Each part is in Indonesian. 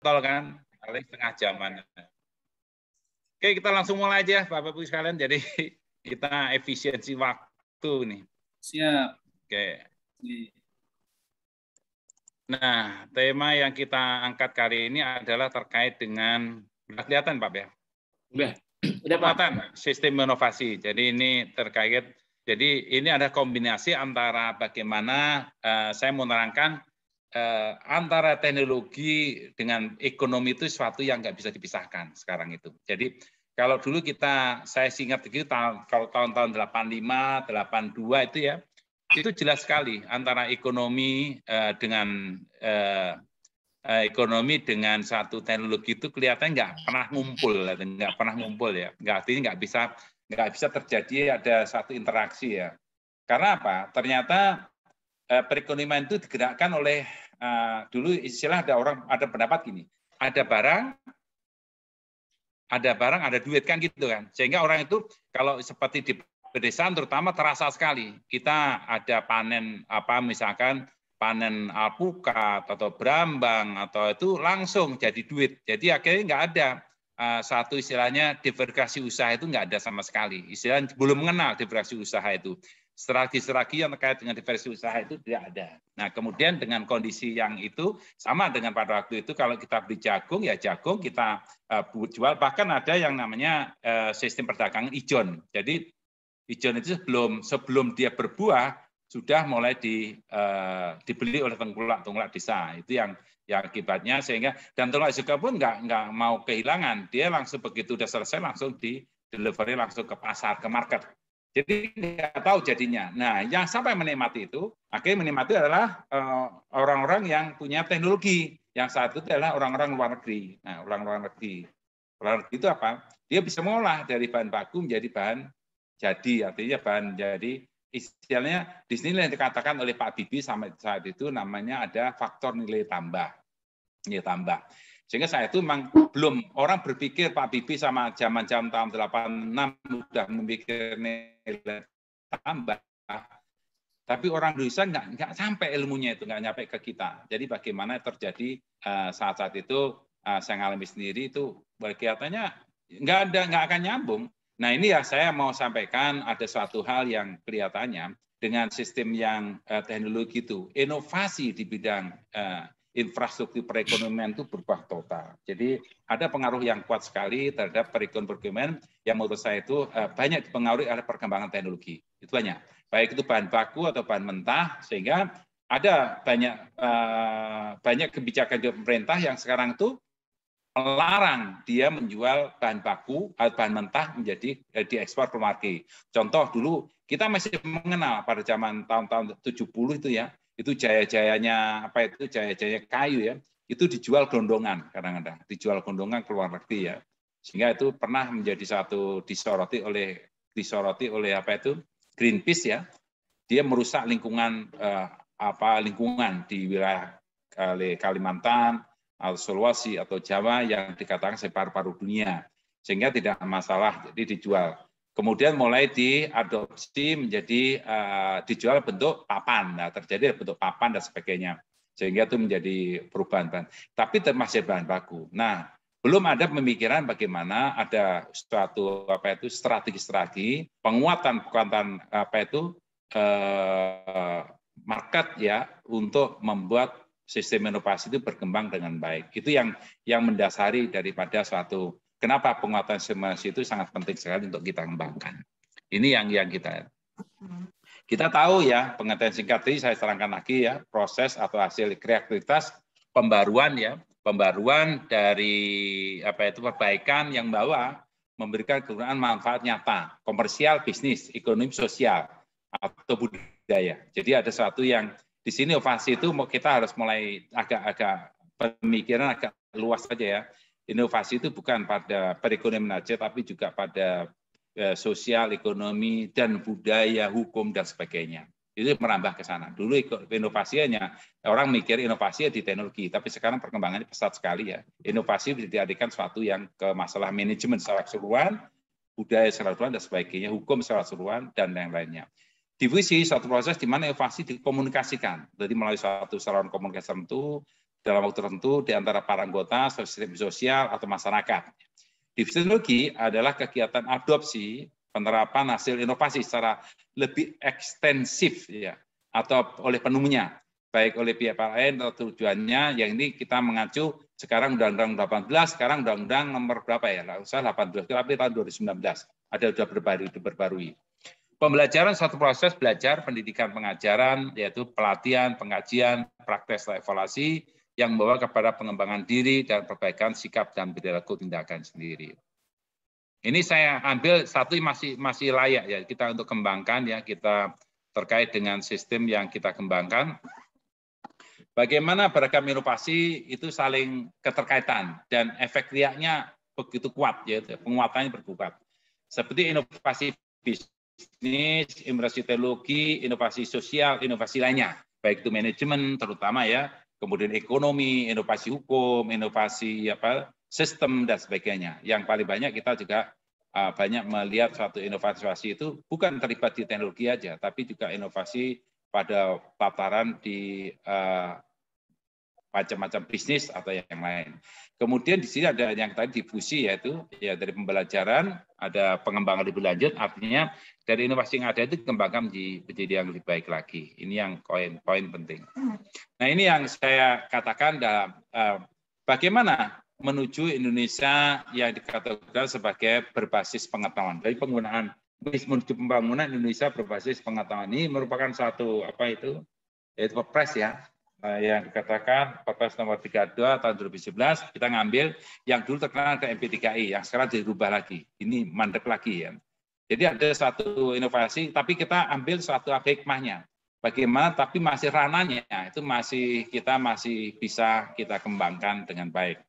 tol kan, paling setengah jaman. Oke, kita langsung mulai aja Bapak-Ibu sekalian. Jadi kita efisiensi waktu nih. Siap. Oke. Nah, tema yang kita angkat kali ini adalah terkait dengan, sudah kelihatan Pak ya? Udah Penguatan sistem inovasi. Jadi ini terkait, jadi ini ada kombinasi antara bagaimana saya mau menerangkan antara teknologi dengan ekonomi itu sesuatu yang nggak bisa dipisahkan sekarang itu. Jadi kalau dulu saya ingat begitu, kalau tahun-tahun 85, 82 itu ya, itu jelas sekali antara ekonomi dengan satu teknologi itu kelihatannya nggak pernah ngumpul ya, artinya nggak bisa terjadi ada satu interaksi ya. Karena apa? Ternyata perekonomian itu digerakkan oleh dulu istilah ada pendapat gini, ada barang, ada duit kan gitu kan, sehingga orang itu kalau seperti di pedesaan terutama terasa sekali. Kita ada panen misalkan panen alpukat atau berambang atau itu langsung jadi duit. Jadi akhirnya nggak ada satu istilahnya diversifikasi usaha itu nggak ada sama sekali. Istilahnya belum mengenal diversifikasi usaha itu. Strategi-strategi yang terkait dengan diversifikasi usaha itu tidak ada. Nah kemudian dengan kondisi yang itu sama dengan pada waktu itu kalau kita beli jagung ya jagung kita jual, bahkan ada yang namanya sistem perdagangan ijon. Jadi ijon itu sebelum dia berbuah sudah mulai dibeli oleh tengkulak desa. Itu yang akibatnya sehingga dan tengkulak juga pun nggak mau kehilangan, dia langsung begitu udah selesai langsung di delivery langsung ke pasar, ke market. Jadi nggak tahu jadinya. Nah, yang sampai menikmati itu, akhirnya menikmati adalah orang-orang yang punya teknologi. Yang saat itu adalah orang-orang luar negeri. Nah, orang luar negeri itu apa? Dia bisa mengolah dari bahan baku menjadi bahan jadi, artinya bahan jadi. Istilahnya di sini yang dikatakan oleh Pak Bibi sampai saat itu namanya ada faktor nilai tambah. Nilai tambah. Sehingga saya itu memang belum orang berpikir Pak Bibi sama zaman-zaman tahun 86 sudah memikir nilai tambah, tapi orang Indonesia nggak sampai ilmunya itu, nggak nyampe ke kita. Jadi bagaimana terjadi saat-saat itu saya ngalami sendiri itu kelihatannya nggak akan nyambung. Nah ini ya saya mau sampaikan ada suatu hal yang kelihatannya dengan sistem yang teknologi itu inovasi di bidang infrastruktur perekonomian itu berubah total. Jadi ada pengaruh yang kuat sekali terhadap perekonomian yang menurut saya itu banyak dipengaruhi oleh perkembangan teknologi. Itu banyak. Baik itu bahan baku atau bahan mentah, sehingga ada banyak kebijakan dari pemerintah yang sekarang itu melarang dia menjual bahan baku atau bahan mentah menjadi diekspor ke luar negeri. Contoh dulu kita masih mengenal pada zaman tahun-tahun 70 itu ya, itu jaya-jayanya kayu ya, itu dijual gelondongan kadang-kadang, dijual gelondongan ke luar negeri ya, sehingga itu pernah menjadi satu disoroti oleh Greenpeace ya, dia merusak lingkungan lingkungan di wilayah Kalimantan atau Sulawesi atau Jawa yang dikatakan separuh dunia, sehingga tidak masalah jadi dijual. Kemudian mulai diadopsi menjadi dijual bentuk papan, nah, terjadi bentuk papan dan sebagainya, sehingga itu menjadi perubahan bahan. Tapi masih bahan baku. Nah, belum ada pemikiran bagaimana ada suatu strategi penguatan market ya untuk membuat sistem inovasi itu berkembang dengan baik. Itu yang mendasari daripada suatu kenapa penguatan simulasi itu sangat penting sekali untuk kita kembangkan. Ini yang kita tahu ya, pengetahuan singkat ini saya terangkan lagi ya, proses atau hasil kreativitas pembaruan ya, pembaruan dari perbaikan yang memberikan kegunaan manfaat nyata, komersial, bisnis, ekonomi, sosial atau budaya. Jadi ada sesuatu yang di sini inovasi itu kita harus mulai agak pemikiran agak luas saja ya. Inovasi itu bukan pada perekonomian saja, tapi juga pada sosial, ekonomi, dan budaya, hukum, dan sebagainya. Itu merambah ke sana. Dulu inovasinya, orang mikir inovasi di teknologi, tapi sekarang perkembangannya pesat sekali ya. Inovasi dijadikan suatu yang ke masalah manajemen secara keseluruhan, budaya secara keseluruhan, dan sebagainya, hukum secara keseluruhan, dan yang lainnya. Divisi suatu proses di mana inovasi dikomunikasikan. Jadi melalui suatu saluran komunikasi tertentu, dalam waktu tertentu di antara para anggota, sistem sosial, atau masyarakat. Divisi teknologi adalah kegiatan adopsi penerapan hasil inovasi secara lebih ekstensif ya, atau oleh penemunya, baik oleh pihak lain atau tujuannya. Yang ini kita mengacu sekarang Undang-Undang 18, sekarang Undang-Undang nomor berapa ya? Nggak usah 18, tapi tahun 2019 ada sudah berbarui. Pembelajaran suatu proses belajar, pendidikan pengajaran, yaitu pelatihan, pengajian, praktek evaluasi yang membawa kepada pengembangan diri dan perbaikan sikap dan perilaku tindakan sendiri. Ini saya ambil satu masih layak ya kita untuk kembangkan ya, kita terkait dengan sistem yang kita kembangkan. Bagaimana beragam inovasi itu saling keterkaitan dan efek riaknya begitu kuat ya, penguatannya berkuat. Seperti inovasi bisnis, inovasi teknologi, inovasi sosial, inovasi lainnya, baik itu manajemen terutama ya, kemudian ekonomi, inovasi hukum, inovasi sistem dan sebagainya. Yang paling banyak kita juga banyak melihat suatu inovasi itu bukan terlibat di teknologi aja, tapi juga inovasi pada tataran di macam-macam bisnis atau yang lain. Kemudian di sini ada yang tadi difusi, yaitu ya dari pembelajaran ada pengembangan lebih lanjut, artinya dari inovasi yang ada itu dikembangkan menjadi yang lebih baik lagi. Ini yang poin penting. Nah ini yang saya katakan dalam bagaimana menuju Indonesia yang dikategorikan sebagai berbasis pengetahuan. Dari penggunaan menuju pembangunan Indonesia berbasis pengetahuan ini merupakan satu yaitu Perpres ya. Yang dikatakan Perpres nomor 32 tahun 2011, kita ngambil yang dulu terkenal ke MP3I, yang sekarang dirubah lagi. Ini mandek lagi ya. Jadi ada satu inovasi, tapi kita ambil suatu hikmahnya. Bagaimana, tapi masih ranahnya, itu kita masih bisa kita kembangkan dengan baik.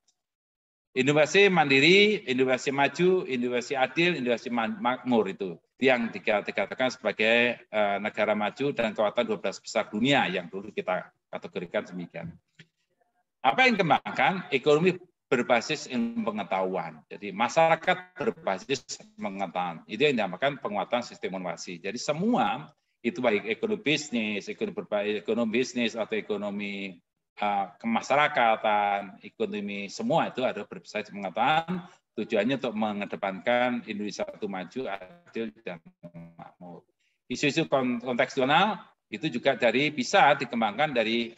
Inovasi mandiri, inovasi maju, inovasi adil, inovasi makmur itu yang dikatakan sebagai negara maju dan kekuatan 12 besar dunia yang dulu kita kategorikan demikian. Apa yang dikembangkan? Ekonomi berbasis ilmu pengetahuan. Jadi masyarakat berbasis pengetahuan. Itu yang dinamakan penguatan sistem inovasi. Jadi semua itu baik ekonomi bisnis atau ekonomi kemasyarakatan, ekonomi, semua itu ada berbasis pengetahuan. Tujuannya untuk mengedepankan Indonesia itu maju, adil, dan makmur. Isu-isu kontekstual itu juga bisa dikembangkan dari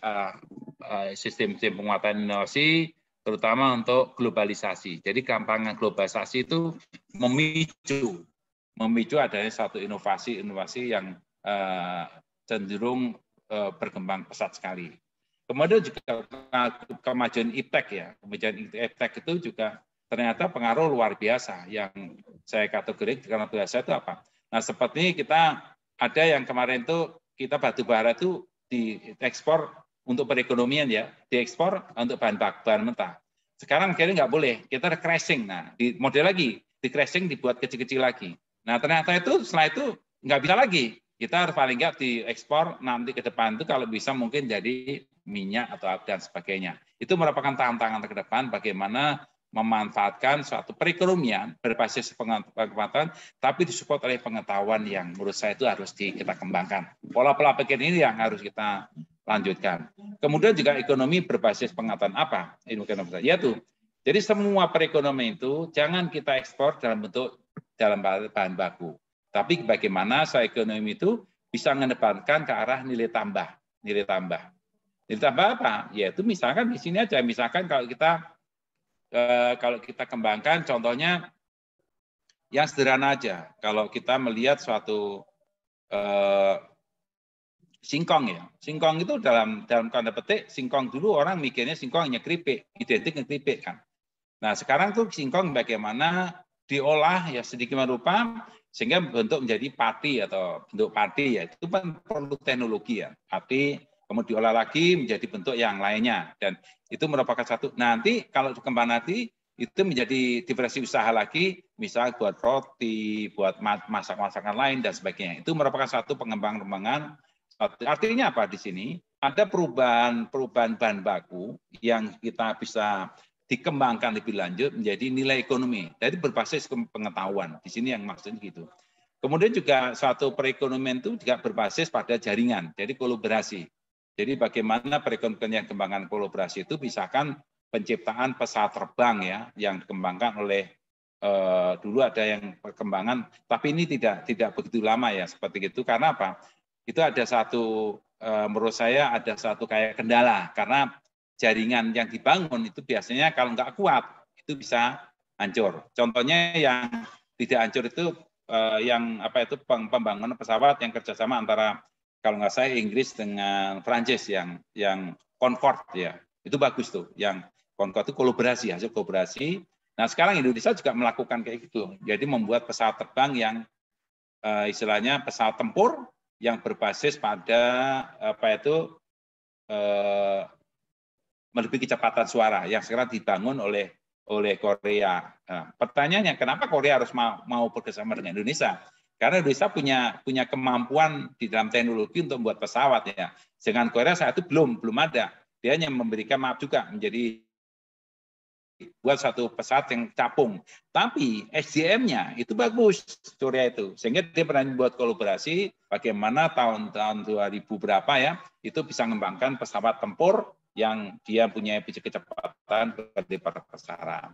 sistem penguatan inovasi, terutama untuk globalisasi. Jadi gampangan globalisasi itu memicu adanya satu inovasi yang cenderung berkembang pesat sekali. Kemudian juga kemajuan iptek ya, kemajuan iptek itu juga ternyata pengaruh luar biasa yang saya kategorikan biasa itu apa? Nah seperti kita ada yang kemarin itu kita batu bara itu diekspor untuk perekonomian ya, diekspor untuk bahan mentah. Sekarang akhirnya nggak boleh, kita crashing. Nah di model lagi, di crashing dibuat kecil-kecil lagi. Nah ternyata itu setelah itu nggak bisa lagi. Kita harus paling nggak diekspor nanti ke depan itu kalau bisa mungkin jadi minyak atau dan sebagainya. Itu merupakan tantangan ke depan bagaimana memanfaatkan suatu perekonomian berbasis pengetahuan, tapi disupport oleh pengetahuan yang menurut saya itu harus kita kembangkan. Pola-pola pikir ini yang harus kita lanjutkan. Kemudian juga ekonomi berbasis pengetahuan apa? Yaitu, jadi semua perekonomian itu jangan kita ekspor dalam bahan baku. Tapi bagaimana ekonomi itu bisa mengedepankan ke arah nilai tambah. Nilai tambah apa? Yaitu misalkan di sini aja, misalkan kalau kita kembangkan, contohnya yang sederhana aja. Kalau kita melihat suatu singkong ya, singkong itu dalam tanda petik, singkong dulu orang mikirnya singkong hanya keripik, identik dengan keripik kan. Nah sekarang tuh singkong bagaimana diolah ya sedikit rupa sehingga bentuk menjadi pati atau bentuk padi ya, itu kan perlu teknologi ya, pati kemudian diolah lagi menjadi bentuk yang lainnya, dan itu merupakan satu, nanti kalau dikembang nanti itu menjadi diversi usaha lagi, misalnya buat roti, buat masak-masakan lain dan sebagainya. Itu merupakan satu pengembangan. Artinya apa di sini? Ada perubahan bahan baku yang kita bisa dikembangkan lebih lanjut menjadi nilai ekonomi. Jadi berbasis pengetahuan. Di sini yang maksudnya gitu. Kemudian juga suatu perekonomian itu juga berbasis pada jaringan, jadi kolaborasi. Jadi bagaimana perekonomian yang kembangkan kolaborasi itu misalkan penciptaan pesawat terbang ya yang dikembangkan oleh dulu ada yang perkembangan, tapi ini tidak begitu lama ya seperti itu. Karena apa? Itu ada satu menurut saya ada satu kayak kendala karena jaringan yang dibangun itu biasanya kalau nggak kuat itu bisa hancur. Contohnya yang tidak hancur itu yang apa itu pembangunan pesawat yang kerjasama antara kalau nggak saya Inggris dengan Prancis yang Concorde ya, itu bagus tuh. Yang Concorde itu kolaborasi, hasil kolaborasi. Nah sekarang Indonesia juga melakukan kayak gitu. Jadi membuat pesawat terbang yang istilahnya pesawat tempur yang berbasis pada apa itu melebihi kecepatan suara yang sekarang dibangun oleh Korea. Nah, pertanyaannya kenapa Korea harus mau bekerjasama dengan Indonesia? Karena Indonesia punya kemampuan di dalam teknologi untuk membuat pesawat ya. Dengan Korea saat itu belum ada. Dia hanya memberikan maaf juga menjadi buat satu pesawat yang capung. Tapi SDM-nya itu bagus Korea itu. Sehingga dia pernah membuat kolaborasi bagaimana tahun 2000 berapa ya, itu bisa mengembangkan pesawat tempur yang dia punya kecepatan daripada pesawat.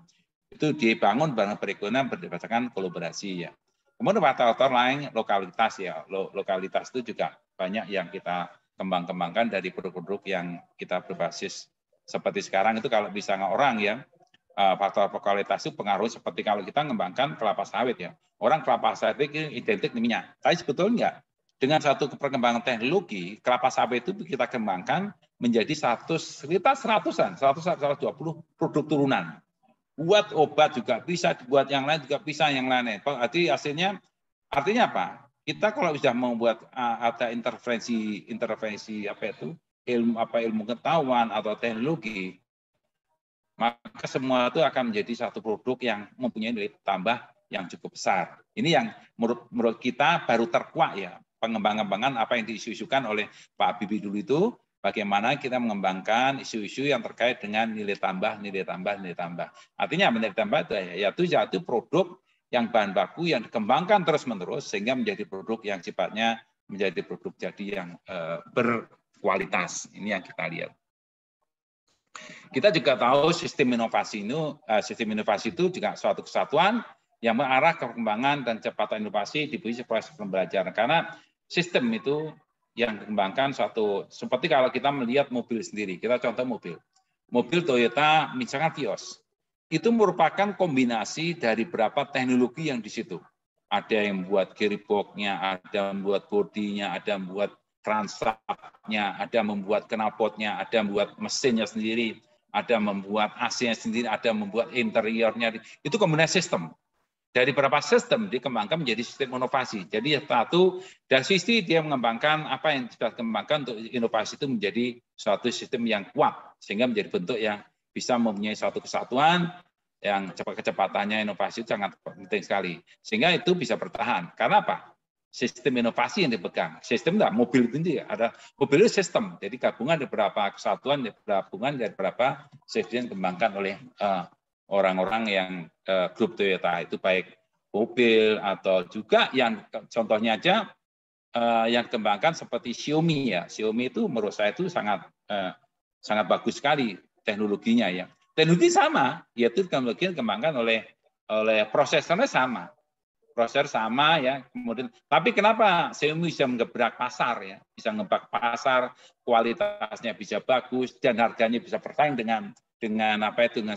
Itu dibangun bareng perekonomian berdasarkan kolaborasi ya. Kemudian faktor lain lokalitas ya. Lokalitas itu juga banyak yang kita kembangkan dari produk-produk yang kita berbasis seperti sekarang itu kalau bisa orang ya, faktor lokalitas itu pengaruh seperti kalau kita mengembangkan kelapa sawit ya. Orang kelapa sawit itu identik dengan minyak. Tapi sebetulnya enggak. Dengan satu perkembangan teknologi, kelapa sawit itu kita kembangkan menjadi 120 produk turunan. Buat obat juga bisa, buat yang lain juga bisa, yang lain. Berarti artinya apa? Kita kalau sudah membuat ada intervensi apa itu ilmu pengetahuan atau teknologi, maka semua itu akan menjadi satu produk yang mempunyai nilai tambah yang cukup besar. Ini yang menurut kita baru terkuak ya, pengembangan apa yang diisu-isukan oleh Pak Habibie dulu itu, bagaimana kita mengembangkan isu-isu yang terkait dengan nilai tambah. Artinya nilai tambah itu yaitu produk yang bahan baku yang dikembangkan terus-menerus sehingga menjadi produk yang sifatnya menjadi produk jadi yang berkualitas. Ini yang kita lihat. Kita juga tahu sistem inovasi itu juga suatu kesatuan yang mengarah ke perkembangan dan kecepatan inovasi di proses pembelajaran. Karena sistem itu yang dikembangkan seperti kalau kita melihat mobil sendiri, kita contoh mobil Toyota misalkan Vios, itu merupakan kombinasi dari beberapa teknologi yang di situ. Ada yang membuat gearbox-nya, ada yang membuat bodinya, ada yang membuat crankshaft-nya, ada yang membuat knalpotnya, ada yang membuat mesinnya sendiri, ada yang membuat AC-nya sendiri, ada yang membuat interiornya. Itu kombinasi sistem. Dari beberapa sistem dikembangkan menjadi sistem inovasi. Jadi satu dari sisi dia mengembangkan apa yang sudah dikembangkan untuk inovasi itu menjadi suatu sistem yang kuat sehingga menjadi bentuk yang bisa mempunyai suatu kesatuan yang kecepatannya inovasi itu sangat penting sekali. Sehingga itu bisa bertahan. Karena apa? Sistem inovasi yang dipegang. Sistem enggak, mobil itu ada mobil itu sistem. Jadi gabungan dari beberapa kesatuan, gabungan dari beberapa sistem yang dikembangkan oleh orang-orang yang grup Toyota itu baik mobil atau juga yang contohnya aja yang dikembangkan seperti Xiaomi ya. Xiaomi itu menurut saya itu sangat bagus sekali teknologinya ya. Teknologi sama, yaitu teknologi yang dikembangkan oleh prosesornya sama. Prosesor sama ya. Kemudian tapi kenapa Xiaomi bisa menggebrak pasar ya? Bisa ngebak pasar, kualitasnya bisa bagus dan harganya bisa bersaing dengan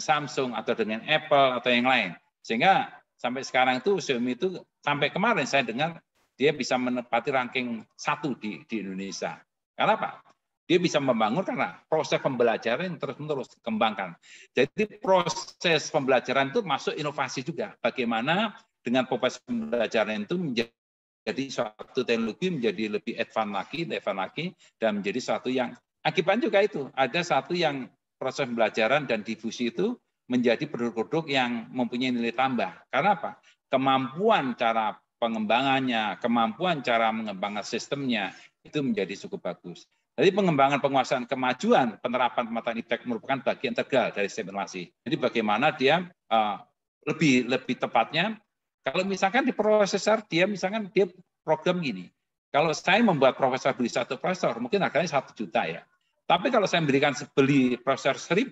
Samsung atau dengan Apple atau yang lain. Sehingga sampai sekarang itu Xiaomi itu sampai kemarin saya dengar dia bisa menempati ranking 1 di Indonesia. Karena apa? Dia bisa membangun karena proses pembelajaran yang terus-menerus dikembangkan. Jadi proses pembelajaran itu masuk inovasi juga. Bagaimana dengan proses pembelajaran itu menjadi suatu teknologi menjadi lebih advance lagi dan menjadi suatu yang akibatnya juga itu ada satu yang proses pembelajaran dan difusi itu menjadi produk-produk yang mempunyai nilai tambah. Karena apa? Kemampuan cara pengembangannya, kemampuan cara mengembangkan sistemnya itu menjadi cukup bagus. Jadi pengembangan penguasaan kemajuan penerapan pemetaan IPTEK merupakan bagian integral dari sistem informasi. Jadi bagaimana dia lebih tepatnya kalau misalkan di prosesor dia program gini. Kalau saya membuat prosesor beli satu prosesor mungkin harganya 1 juta ya. Tapi kalau saya memberikan beli prosesor 1000,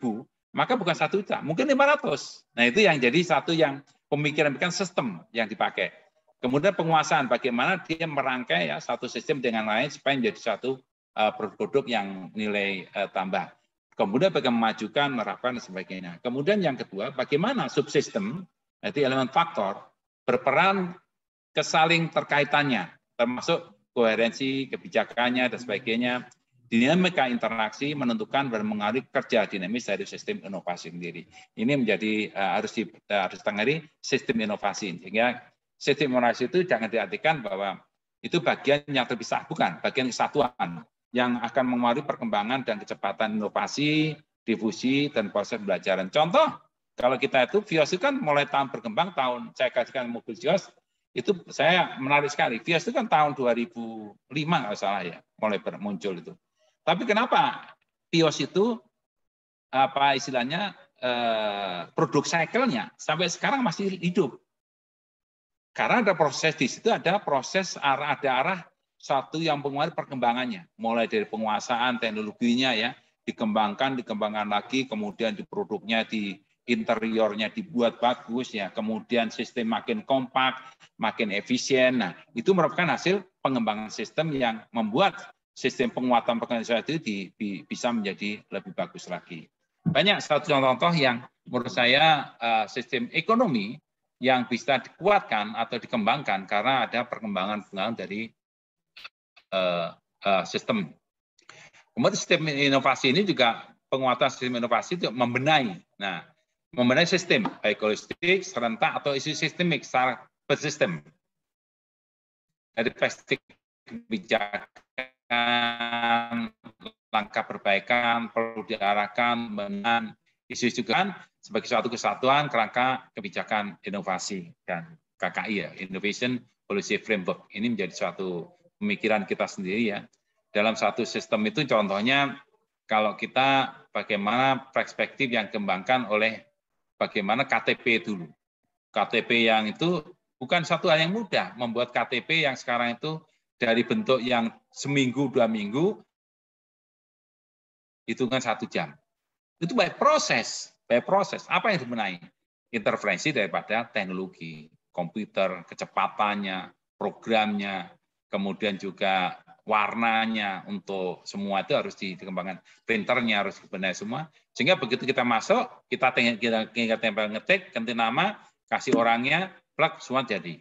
maka bukan 1 juta, mungkin 500. Nah, itu yang jadi satu yang pemikiran sistem yang dipakai. Kemudian penguasaan, bagaimana dia merangkai ya satu sistem dengan lain supaya menjadi satu produk yang nilai tambah. Kemudian bagaimana memajukan, menerapkan, dan sebagainya. Kemudian yang kedua, bagaimana subsistem, yaitu elemen faktor, berperan kesaling terkaitannya, termasuk koherensi, kebijakannya, dan sebagainya. Dinamika interaksi menentukan dan mengaruhi kerja dinamis dari sistem inovasi sendiri. Ini menjadi harus ditengari sistem inovasi. Sehingga sistem inovasi itu jangan diartikan bahwa itu bagian yang terpisah, bukan, bagian kesatuan yang akan mengaruhi perkembangan dan kecepatan inovasi, difusi, dan proses pembelajaran. Contoh, kalau kita itu Vios itu kan mulai tahun berkembang, saya kasihkan mobil Vios, itu saya menarik sekali. Vios itu kan tahun 2005 nggak salah ya, mulai muncul itu. Tapi kenapa Vios itu apa istilahnya produk cycle-nya sampai sekarang masih hidup? Karena ada proses di situ, ada proses ada arah satu yang pengaruh perkembangannya, mulai dari penguasaan teknologinya ya, dikembangkan lagi, kemudian di produknya, di interiornya dibuat bagus ya, kemudian sistem makin kompak, makin efisien. Nah, itu merupakan hasil pengembangan sistem yang membuat sistem penguatan pekerjaan itu bisa menjadi lebih bagus lagi. Banyak satu contoh yang menurut saya sistem ekonomi yang bisa dikuatkan atau dikembangkan karena ada perkembangan dari sistem. Kemudian sistem inovasi ini juga penguatan sistem inovasi itu membenahi. Nah, membenahi sistem baik holistik, serentak atau isu sistemik secara bersistem. Dari perspektif kebijakan, langkah perbaikan perlu diarahkan dengan isu-isu kan sebagai suatu kesatuan kerangka kebijakan inovasi dan KKI ya, Innovation Policy Framework. Ini menjadi suatu pemikiran kita sendiri ya. Dalam satu sistem itu contohnya kalau kita bagaimana perspektif yang dikembangkan oleh bagaimana KTP dulu. KTP yang itu bukan satu hal yang mudah, membuat KTP yang sekarang itu dari bentuk yang seminggu, 2 minggu, hitungan 1 jam. Itu baik proses. Apa yang dibenahi? Intervensi daripada teknologi, komputer, kecepatannya, programnya, kemudian juga warnanya untuk semua itu harus dikembangkan. Printernya harus dibenahi semua. Sehingga begitu kita masuk, kita tempel ngetik, ganti nama, kasih orangnya, plug, semua jadi.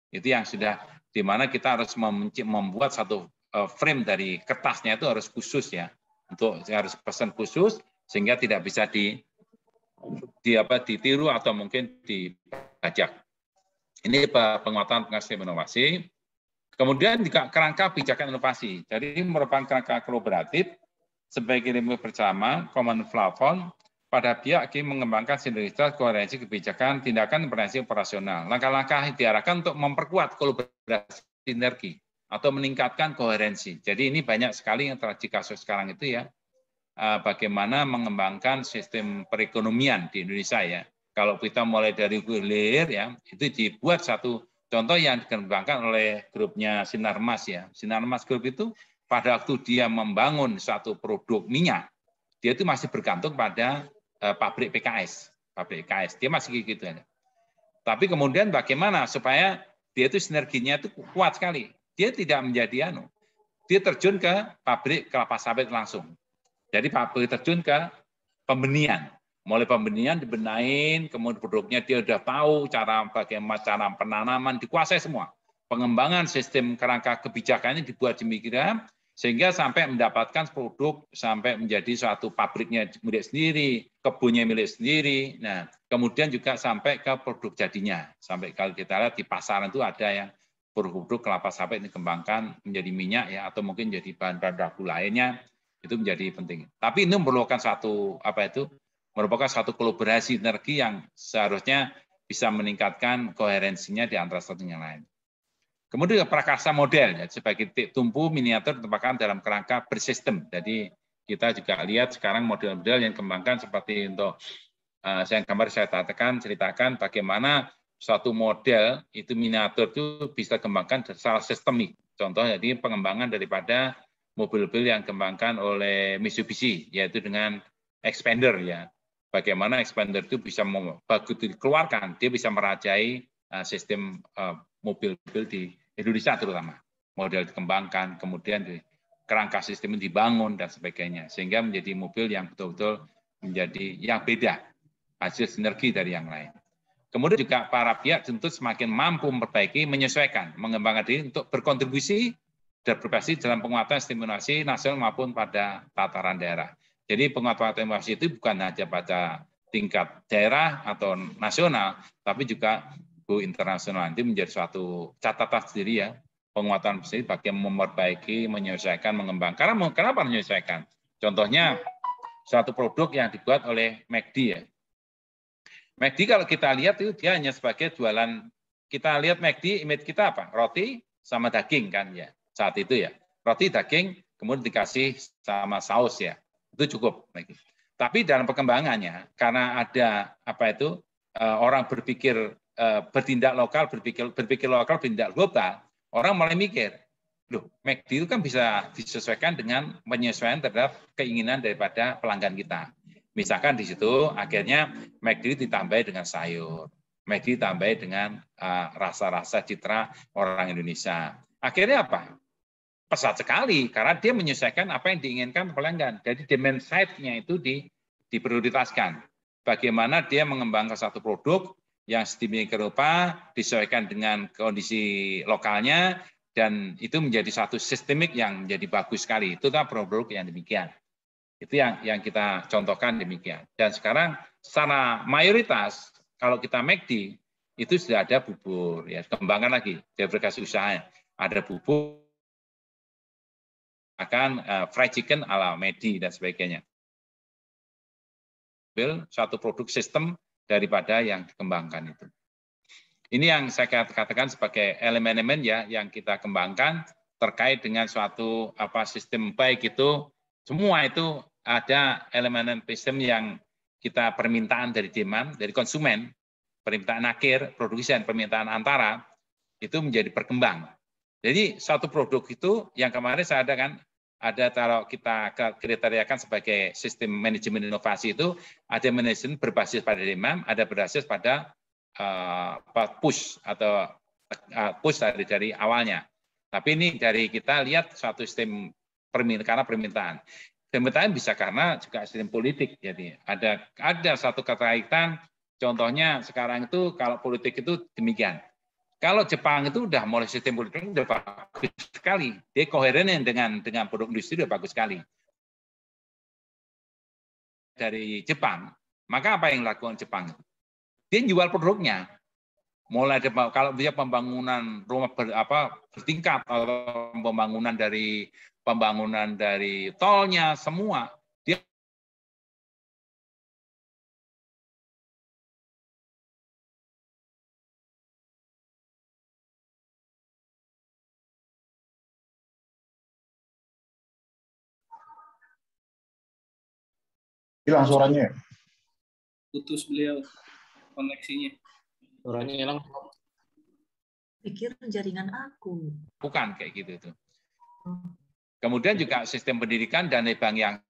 Itu yang sudah di mana kita harus membuat satu frame dari kertasnya itu harus khusus ya, untuk harus pesan khusus sehingga tidak bisa ditiru atau mungkin dibajak. Ini penguatan sistem inovasi. Kemudian juga kerangka kebijakan inovasi. Jadi merupakan kerangka kolaboratif sebagai ilmu bersama common platform pada pihak mengembangkan sinergitas koherensi kebijakan, tindakan intervensi operasional. Langkah-langkah diarahkan untuk memperkuat kolaborasi sinergi atau meningkatkan koherensi. Jadi ini banyak sekali yang terjadi kasus sekarang itu ya. Bagaimana mengembangkan sistem perekonomian di Indonesia ya. Kalau kita mulai dari hilir ya, itu dibuat satu contoh yang dikembangkan oleh grupnya Sinarmas ya. Sinarmas Group itu pada waktu dia membangun satu produk minyak, dia itu masih bergantung pada pabrik PKS. Dia masih gitu ya. Tapi kemudian bagaimana supaya dia itu sinerginya itu kuat sekali. Dia tidak menjadi dia terjun ke pabrik kelapa sawit langsung. Jadi pabrik terjun ke pembenihan. Mulai pembenihan dibenahin, kemudian produknya dia sudah tahu bagaimana cara penanaman, dikuasai semua. Pengembangan sistem kerangka kebijakannya dibuat demikian sehingga sampai mendapatkan produk sampai menjadi suatu pabriknya milik sendiri, kebunnya milik sendiri. Nah, kemudian juga sampai ke produk jadinya. Sampai kalau kita lihat di pasaran itu ada yang produk kelapa sawit dikembangkan menjadi minyak ya atau mungkin jadi bahan-bahan baku lainnya. Itu menjadi penting. Tapi ini memerlukan merupakan satu kolaborasi sinergi yang seharusnya bisa meningkatkan koherensinya di antara satu yang lain. Kemudian prakarsa model ya, sebagai titik tumpu miniatur ditempatkan dalam kerangka bersistem. Jadi kita juga lihat sekarang model-model yang dikembangkan seperti untuk saya ceritakan bagaimana suatu model itu miniatur itu bisa dikembangkan secara sistemik. Contoh jadi pengembangan daripada mobil-mobil yang dikembangkan oleh Mitsubishi, yaitu dengan expander ya. Bagaimana expander itu bisa begitu dikeluarkan, dia bisa merajai sistem mobil-mobil di Indonesia terutama. Model dikembangkan, kemudian kerangka sistem dibangun dan sebagainya, sehingga menjadi mobil yang betul-betul menjadi yang beda, hasil sinergi dari yang lain. Kemudian juga para pihak tentu semakin mampu memperbaiki, menyesuaikan, mengembangkan diri untuk berkontribusi dan berpartisipasi dalam penguatan stimulasi nasional maupun pada tataran daerah. Jadi penguatan stimulasi itu bukan hanya pada tingkat daerah atau nasional, tapi juga internasional. Nanti menjadi suatu catatan sendiri ya, penguatan sendiri bagaimana memperbaiki, menyesuaikan, mengembangkan. Karena kenapa menyesuaikan? Contohnya suatu produk yang dibuat oleh McD ya. McD kalau kita lihat itu dia hanya sebagai jualan, kita lihat McD image kita apa? Roti sama daging kan ya saat itu ya. Roti, daging, kemudian dikasih sama saus ya. Itu cukup. Tapi dalam perkembangannya karena ada apa itu orang berpikir bertindak lokal, berpikir lokal, bertindak global, orang mulai mikir, loh McD itu kan bisa disesuaikan dengan penyesuaian terhadap keinginan daripada pelanggan kita. Misalkan di situ akhirnya McD ditambah dengan sayur, McD ditambah dengan rasa-rasa citra orang Indonesia. Akhirnya apa? Pesat sekali karena dia menyesuaikan apa yang diinginkan pelanggan. Jadi demand side-nya itu diprioritaskan. Bagaimana dia mengembangkan satu produk yang sedemikian rupa disesuaikan dengan kondisi lokalnya dan itu menjadi satu sistemik yang menjadi bagus sekali. Itu kan produk yang demikian. Itu yang kita contohkan demikian. Dan sekarang secara mayoritas kalau kita McD itu sudah ada bubur ya, kembangkan lagi diversifikasi usahanya. Ada bubur akan fried chicken ala McD dan sebagainya. Satu produk sistem daripada yang dikembangkan itu. Ini yang saya katakan sebagai elemen-elemen ya yang kita kembangkan terkait dengan suatu sistem baik itu semua itu ada elemen sistem yang kita permintaan dari demand, dari konsumen, permintaan akhir, produksi dan permintaan antara itu menjadi berkembang. Jadi satu produk itu yang kemarin saya ada kalau kita kriteriakan sebagai sistem manajemen inovasi itu ada manajemen berbasis pada demand, ada berbasis pada push atau push dari awalnya. Tapi ini dari kita lihat suatu sistem karena permintaan. Permintaan bisa karena juga sistem politik. Jadi ada satu keterkaitan. Contohnya sekarang itu kalau politik itu demikian. Kalau Jepang itu udah mulai sistem politik udah bagus sekali. Dia koheren dengan produk industri udah bagus sekali. Dari Jepang, maka apa yang dilakukan Jepang? Dia jual produknya. Mulai kalau dia pembangunan rumah bertingkat atau pembangunan dari tolnya semua dia hilang suaranya. Putus beliau koneksinya. Suaranya hilang. Pikir jaringan aku. Bukan kayak gitu itu. Kemudian juga sistem pendidikan dan bank yang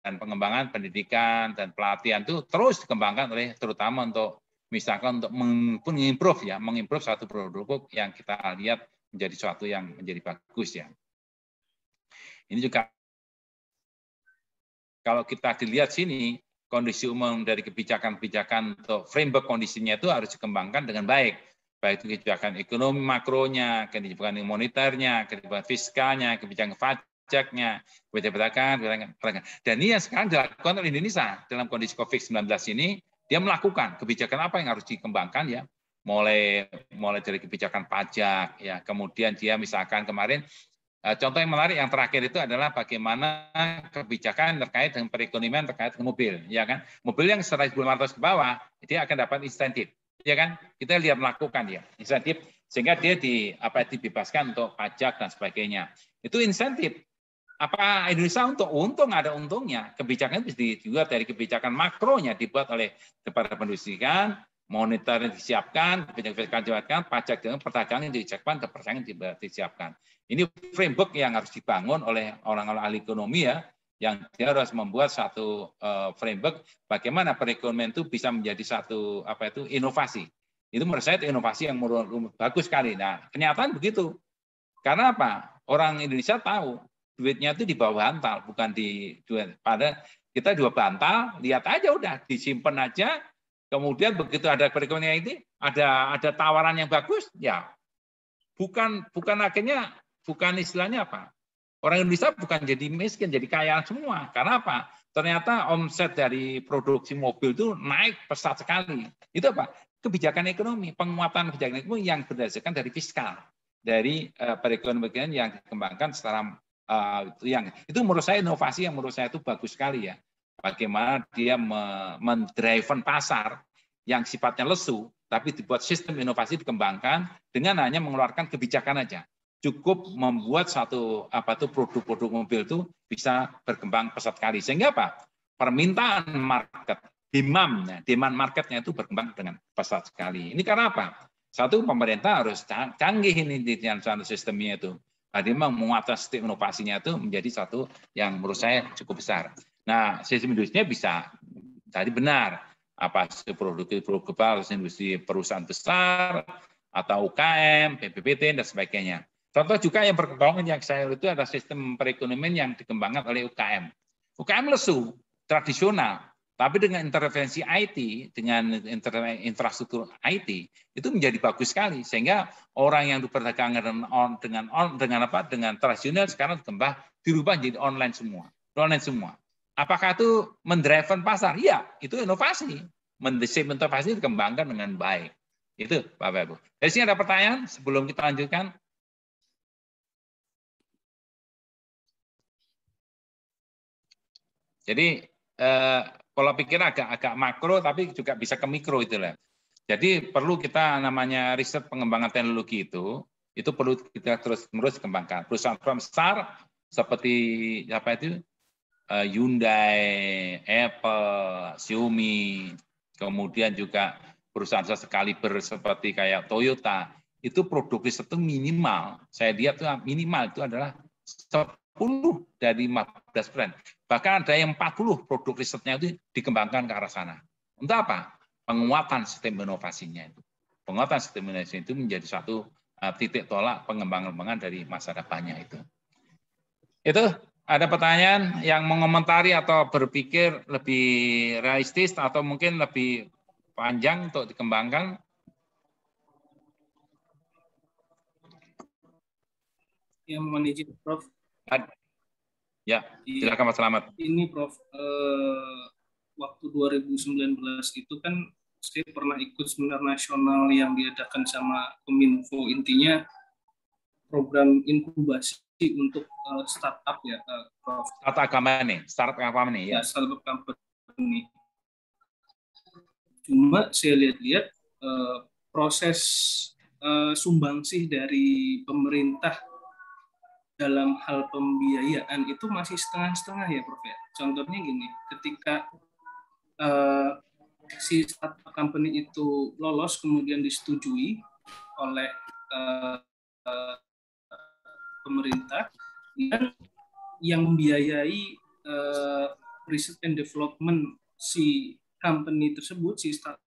dan pengembangan pendidikan dan pelatihan itu terus dikembangkan oleh terutama untuk misalkan untuk mengimprove satu produk yang kita lihat menjadi suatu yang menjadi bagus ya. Ini juga kalau kita dilihat sini kondisi umum dari kebijakan-kebijakan untuk framework kondisinya itu harus dikembangkan dengan baik. Baik itu kebijakan ekonomi makronya, kebijakan moneternya, kebijakan fiskalnya, kebijakan pajaknya, kebijakan. Dan ini yang sekarang dilakukan oleh Indonesia dalam kondisi COVID-19 ini, dia melakukan kebijakan apa yang harus dikembangkan ya. Mulai dari kebijakan pajak ya, kemudian dia misalkan kemarin contoh yang menarik yang terakhir itu adalah bagaimana kebijakan terkait dengan perekonomian terkait dengan mobil, ya kan? Mobil yang 1.500 ke bawah dia akan dapat insentif, ya kan? Kita lihat melakukan ya insentif sehingga dia dibebaskan untuk pajak dan sebagainya. Itu insentif. Apa Indonesia untung ada untungnya. Kebijakan itu dibuat dari kebijakan makronya dibuat oleh Departemen Pendidikan moneter disiapkan, kebijakan disiapkan, pajak dengan perdagangan disiapkan, dan persaingan disiapkan. Ini framework yang harus dibangun oleh orang-orang ahli ekonomi ya, yang dia harus membuat satu framework bagaimana perekonomian itu bisa menjadi satu inovasi. Itu menurut saya itu inovasi yang bagus sekali. Nah, kenyataan begitu. Karena apa? Orang Indonesia tahu duitnya itu di bawah bantal, bukan di duit. Pada kita dua bantal, lihat aja udah disimpan aja. Kemudian begitu ada perekonomian ini, ada tawaran yang bagus, ya bukan akhirnya bukan istilahnya apa? Orang Indonesia bukan jadi miskin, jadi kaya semua. Karena apa? Ternyata omset dari produksi mobil itu naik pesat sekali. Itu apa? Kebijakan ekonomi, penguatan kebijakan ekonomi yang berdasarkan dari fiskal, dari perekonomian yang dikembangkan secara itu menurut saya inovasi yang menurut saya itu bagus sekali ya. Bagaimana dia mendriven pasar yang sifatnya lesu, tapi dibuat sistem inovasi dikembangkan dengan hanya mengeluarkan kebijakan aja. Cukup membuat satu produk-produk mobil itu bisa berkembang pesat sekali. Sehingga apa? Permintaan market, demand marketnya itu berkembang dengan pesat sekali. Ini karena apa? Satu, pemerintah harus canggih ini di sistemnya itu. Jadi menguatkan sistem inovasinya itu menjadi satu yang menurut saya cukup besar. Nah, sistem industrinya bisa tadi benar produk global, industri perusahaan besar atau UKM, PPPT dan sebagainya. Contoh juga yang berkembang yang saya lihat itu ada sistem perekonomian yang dikembangkan oleh UKM. UKM lesu, tradisional, tapi dengan intervensi IT, dengan infrastruktur IT, itu menjadi bagus sekali. Sehingga orang yang berdagangan dengan tradisional sekarang dirubah jadi online semua. Apakah itu mendriven pasar? Iya, itu inovasi. Mendesain inovasi dikembangkan dengan baik. Itu, Bapak Ibu. Dari sini ada pertanyaan sebelum kita lanjutkan? Jadi pola pikir agak makro, tapi juga bisa ke mikro itulah. Jadi perlu kita namanya riset pengembangan teknologi itu perlu kita terus kembangkan. Perusahaan besar seperti Hyundai, Apple, Xiaomi, kemudian juga perusahaan sekaliber seperti kayak Toyota, itu produk riset itu minimal. Saya lihat itu minimal itu adalah 10 dari 15 brand. Bahkan ada yang 40 produk risetnya itu dikembangkan ke arah sana. Untuk apa? Penguatan sistem inovasinya itu. Penguatan sistem inovasi itu menjadi satu titik tolak pengembangan dari masa depannya itu. Itu ada pertanyaan yang mengomentari atau berpikir lebih realistis atau mungkin lebih panjang untuk dikembangkan? Yang memanage Prof. Ya, silakan Mas Slamet. Ini Prof, waktu 2019 itu kan saya pernah ikut seminar nasional yang diadakan sama Kominfo, intinya program inkubasi untuk startup ya, Prof. Startup company ya. Startup company. Cuma saya lihat-lihat proses sumbangsih dari pemerintah dalam hal pembiayaan itu masih setengah-setengah ya, Prof. Contohnya gini, ketika si startup company itu lolos kemudian disetujui oleh pemerintah, dan yang membiayai research and development si company tersebut, si startup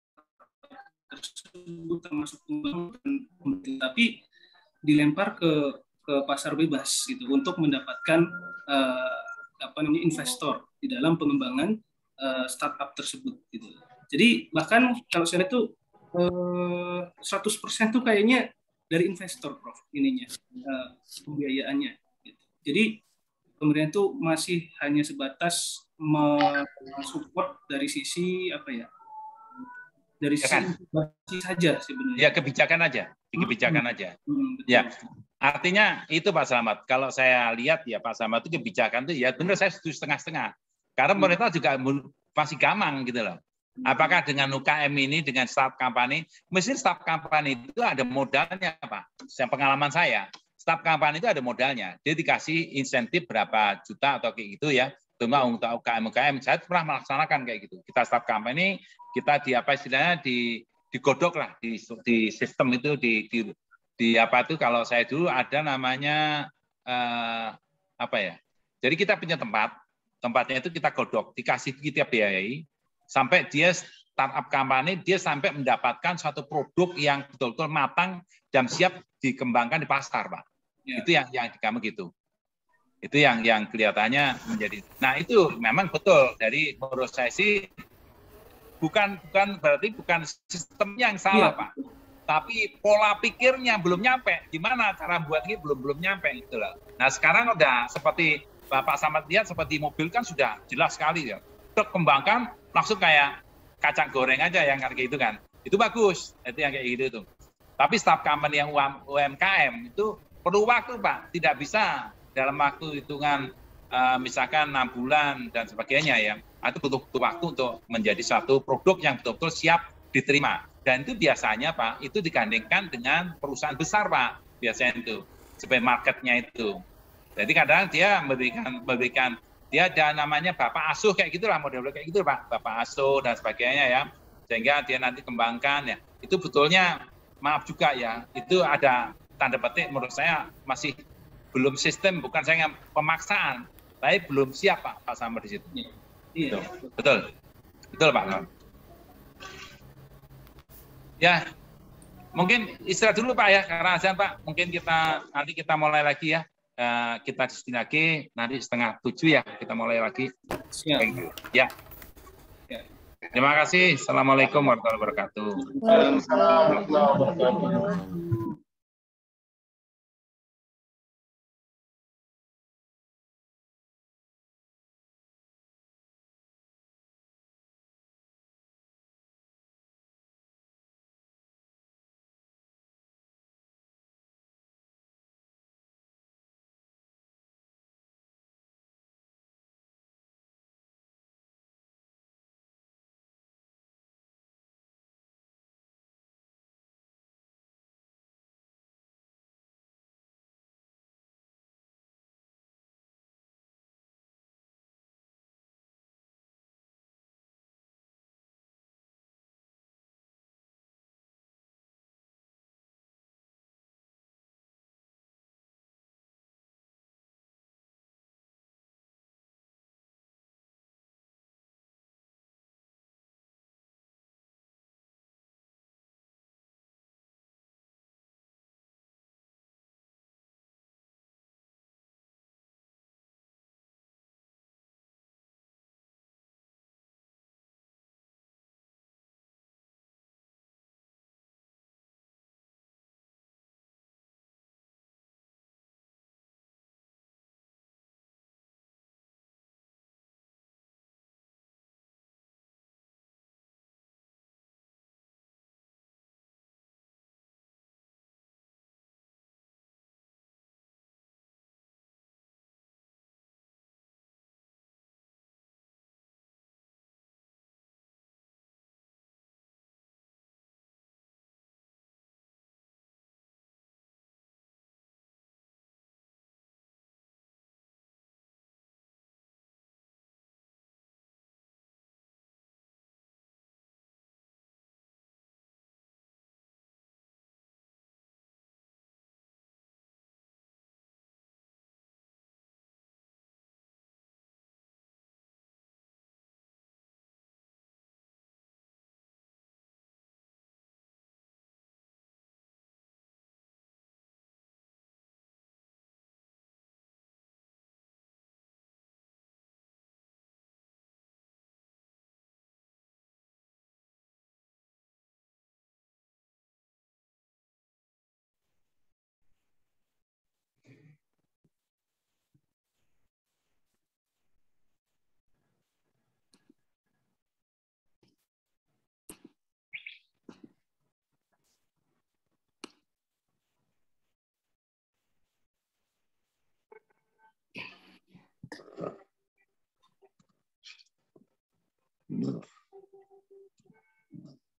tersebut termasuk pemerintah, tapi dilempar ke pasar bebas gitu untuk mendapatkan investor di dalam pengembangan startup tersebut gitu. Jadi bahkan kalau saya lihat tuh 100% tuh kayaknya dari investor, Prof, ininya pembiayaannya gitu. Jadi pemerintah tuh masih hanya sebatas mensupport dari sisi dari sisi saja sebenarnya. Ya, kebijakan aja. Ya, artinya itu Pak Slamet. Kalau saya lihat ya Pak Slamet itu kebijakan itu ya benar, saya setuju setengah-setengah. Karena pemerintah juga masih gamang gitu loh. Apakah dengan UKM ini, dengan startup company, mesti startup company itu ada modalnya Pak. Yang pengalaman saya, startup company itu ada modalnya. Dia dikasih insentif berapa juta atau kayak gitu ya. Cuma untuk UKM, saya pernah melaksanakan kayak gitu. Kita startup company, kita di digodok lah di sistem itu di apa itu, kalau saya dulu ada namanya apa ya? Jadi kita punya tempatnya itu kita godok, dikasih kita biayai sampai dia startup company, dia sampai mendapatkan suatu produk yang betul-betul matang dan siap dikembangkan di pasar, Pak. Ya. Itu yang kami gitu. Itu yang kelihatannya menjadi. Nah, itu memang betul. Dari menurut saya sih bukan berarti bukan sistemnya yang salah, Pak. Tapi pola pikirnya belum nyampe. Gimana cara buat ini belum nyampe gitu loh. Nah, sekarang udah seperti Bapak Samad lihat, seperti mobil kan sudah jelas sekali ya. Kembangkan langsung kayak kacang goreng aja yang kayak gitu kan. Itu bagus. Itu yang kayak gitu tuh. Tapi startup company yang UMKM itu perlu waktu, Pak. Tidak bisa dalam waktu hitungan misalkan 6 bulan dan sebagainya ya. Itu butuh waktu untuk menjadi satu produk yang betul-betul siap diterima. Dan itu biasanya, Pak, itu digandengkan dengan perusahaan besar, Pak. Biasanya itu supaya marketnya itu. Jadi kadang dia memberikan dia ada namanya bapak asuh kayak gitulah, model kayak gitu, Pak. Bapak asuh dan sebagainya ya. Sehingga dia nanti kembangkan ya. Itu betulnya maaf juga ya. Itu ada tanda petik menurut saya masih belum sistem, bukan saya pemaksaan, tapi belum siap, Pak Samad di situ. Iya. Betul, Pak. Ya, mungkin istirahat dulu, Pak ya, karena azan, Pak. Mungkin nanti kita mulai lagi ya. Kita di sini lagi nanti 6:30 ya, kita mulai lagi. Siap. Ya. Terima kasih. Assalamualaikum warahmatullahi wabarakatuh. Waalaikumsalam warahmatullahi wabarakatuh.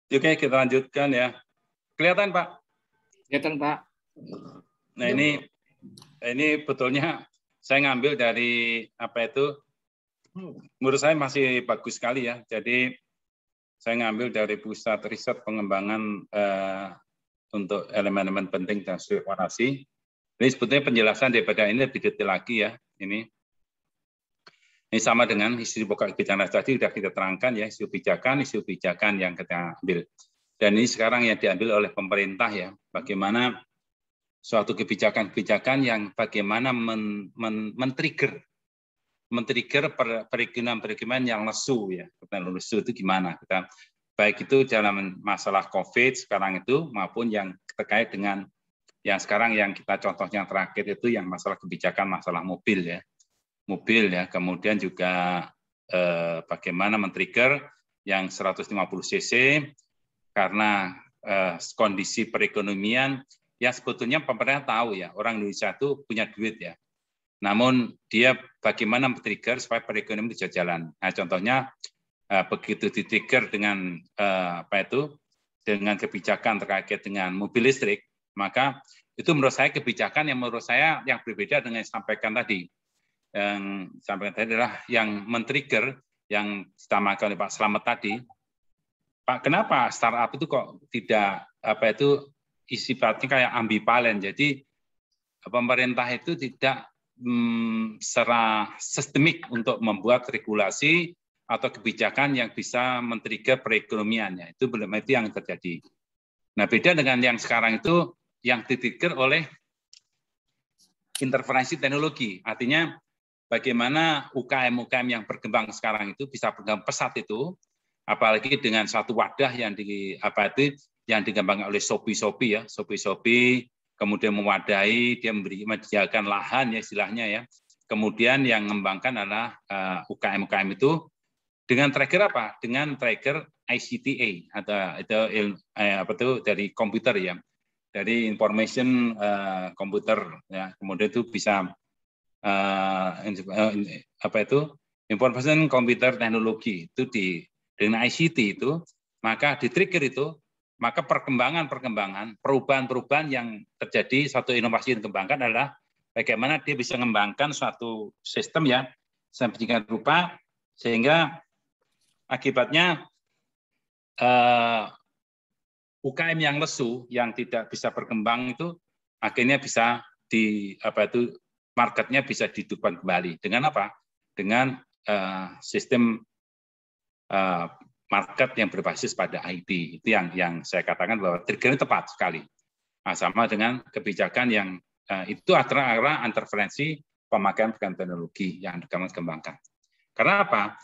Oke, kita lanjutkan ya. Kelihatan, Pak? Kelihatan, Pak. Nah, ini betulnya saya ngambil dari apa itu, menurut saya masih bagus sekali ya. Jadi saya ngambil dari pusat riset pengembangan untuk elemen-elemen penting dan strukturasi. Ini sebetulnya penjelasan daripada ini lebih detail lagi ya. Ini sama dengan isu pokok kebijakan tadi sudah kita terangkan ya, isu kebijakan yang kita ambil. Dan ini sekarang yang diambil oleh pemerintah ya, bagaimana suatu kebijakan-kebijakan yang bagaimana men-trigger perekonomian yang lesu ya. Lesu itu gimana? Baik itu dalam masalah COVID sekarang itu maupun yang terkait dengan yang sekarang yang kita contohnya terakhir itu yang masalah kebijakan masalah mobil ya, kemudian juga bagaimana men-trigger yang 150 cc karena kondisi perekonomian yang sebetulnya pemerintah tahu ya orang Indonesia itu punya duit ya, namun dia bagaimana men-trigger supaya perekonomian bisa jalan. Nah contohnya begitu di-trigger dengan dengan kebijakan terkait dengan mobil listrik, maka itu menurut saya kebijakan yang menurut saya yang berbeda dengan yang disampaikan tadi. Yang disampaikan tadi adalah yang men-trigger yang ditamakan oleh Pak Slamet tadi. Pak, kenapa startup itu kok tidak sifatnya kayak ambivalen. Jadi pemerintah itu tidak secara sistemik untuk membuat regulasi atau kebijakan yang bisa men-trigger perekonomiannya. Itu belum itu yang terjadi. Nah, beda dengan yang sekarang itu yang ditrigger oleh intervensi teknologi. Artinya bagaimana UKM-UKM yang berkembang sekarang itu bisa berkembang pesat itu, apalagi dengan satu wadah yang dikembangkan oleh Shopee ya, Shopee kemudian mewadahi, dia menyediakan lahan ya istilahnya ya. Kemudian yang mengembangkan adalah UKM-UKM itu dengan trigger apa? Dengan trigger ICTA atau dari komputer ya. Dari information komputer ya, kemudian itu bisa information computer teknologi itu dengan ICT itu, maka di trigger itu, maka perkembangan perubahan yang terjadi, satu inovasi yang dikembangkan adalah bagaimana dia bisa mengembangkan suatu sistem ya sedemikian rupa sehingga akibatnya UKM yang lesu, yang tidak bisa berkembang itu akhirnya bisa marketnya bisa dihidupkan kembali. Dengan apa? Dengan sistem market yang berbasis pada IT. Itu yang saya katakan bahwa triggernya tepat sekali. Nah, sama dengan kebijakan yang itu adalah intervensi pemakaian teknologi yang dikembangkan. Karena apa?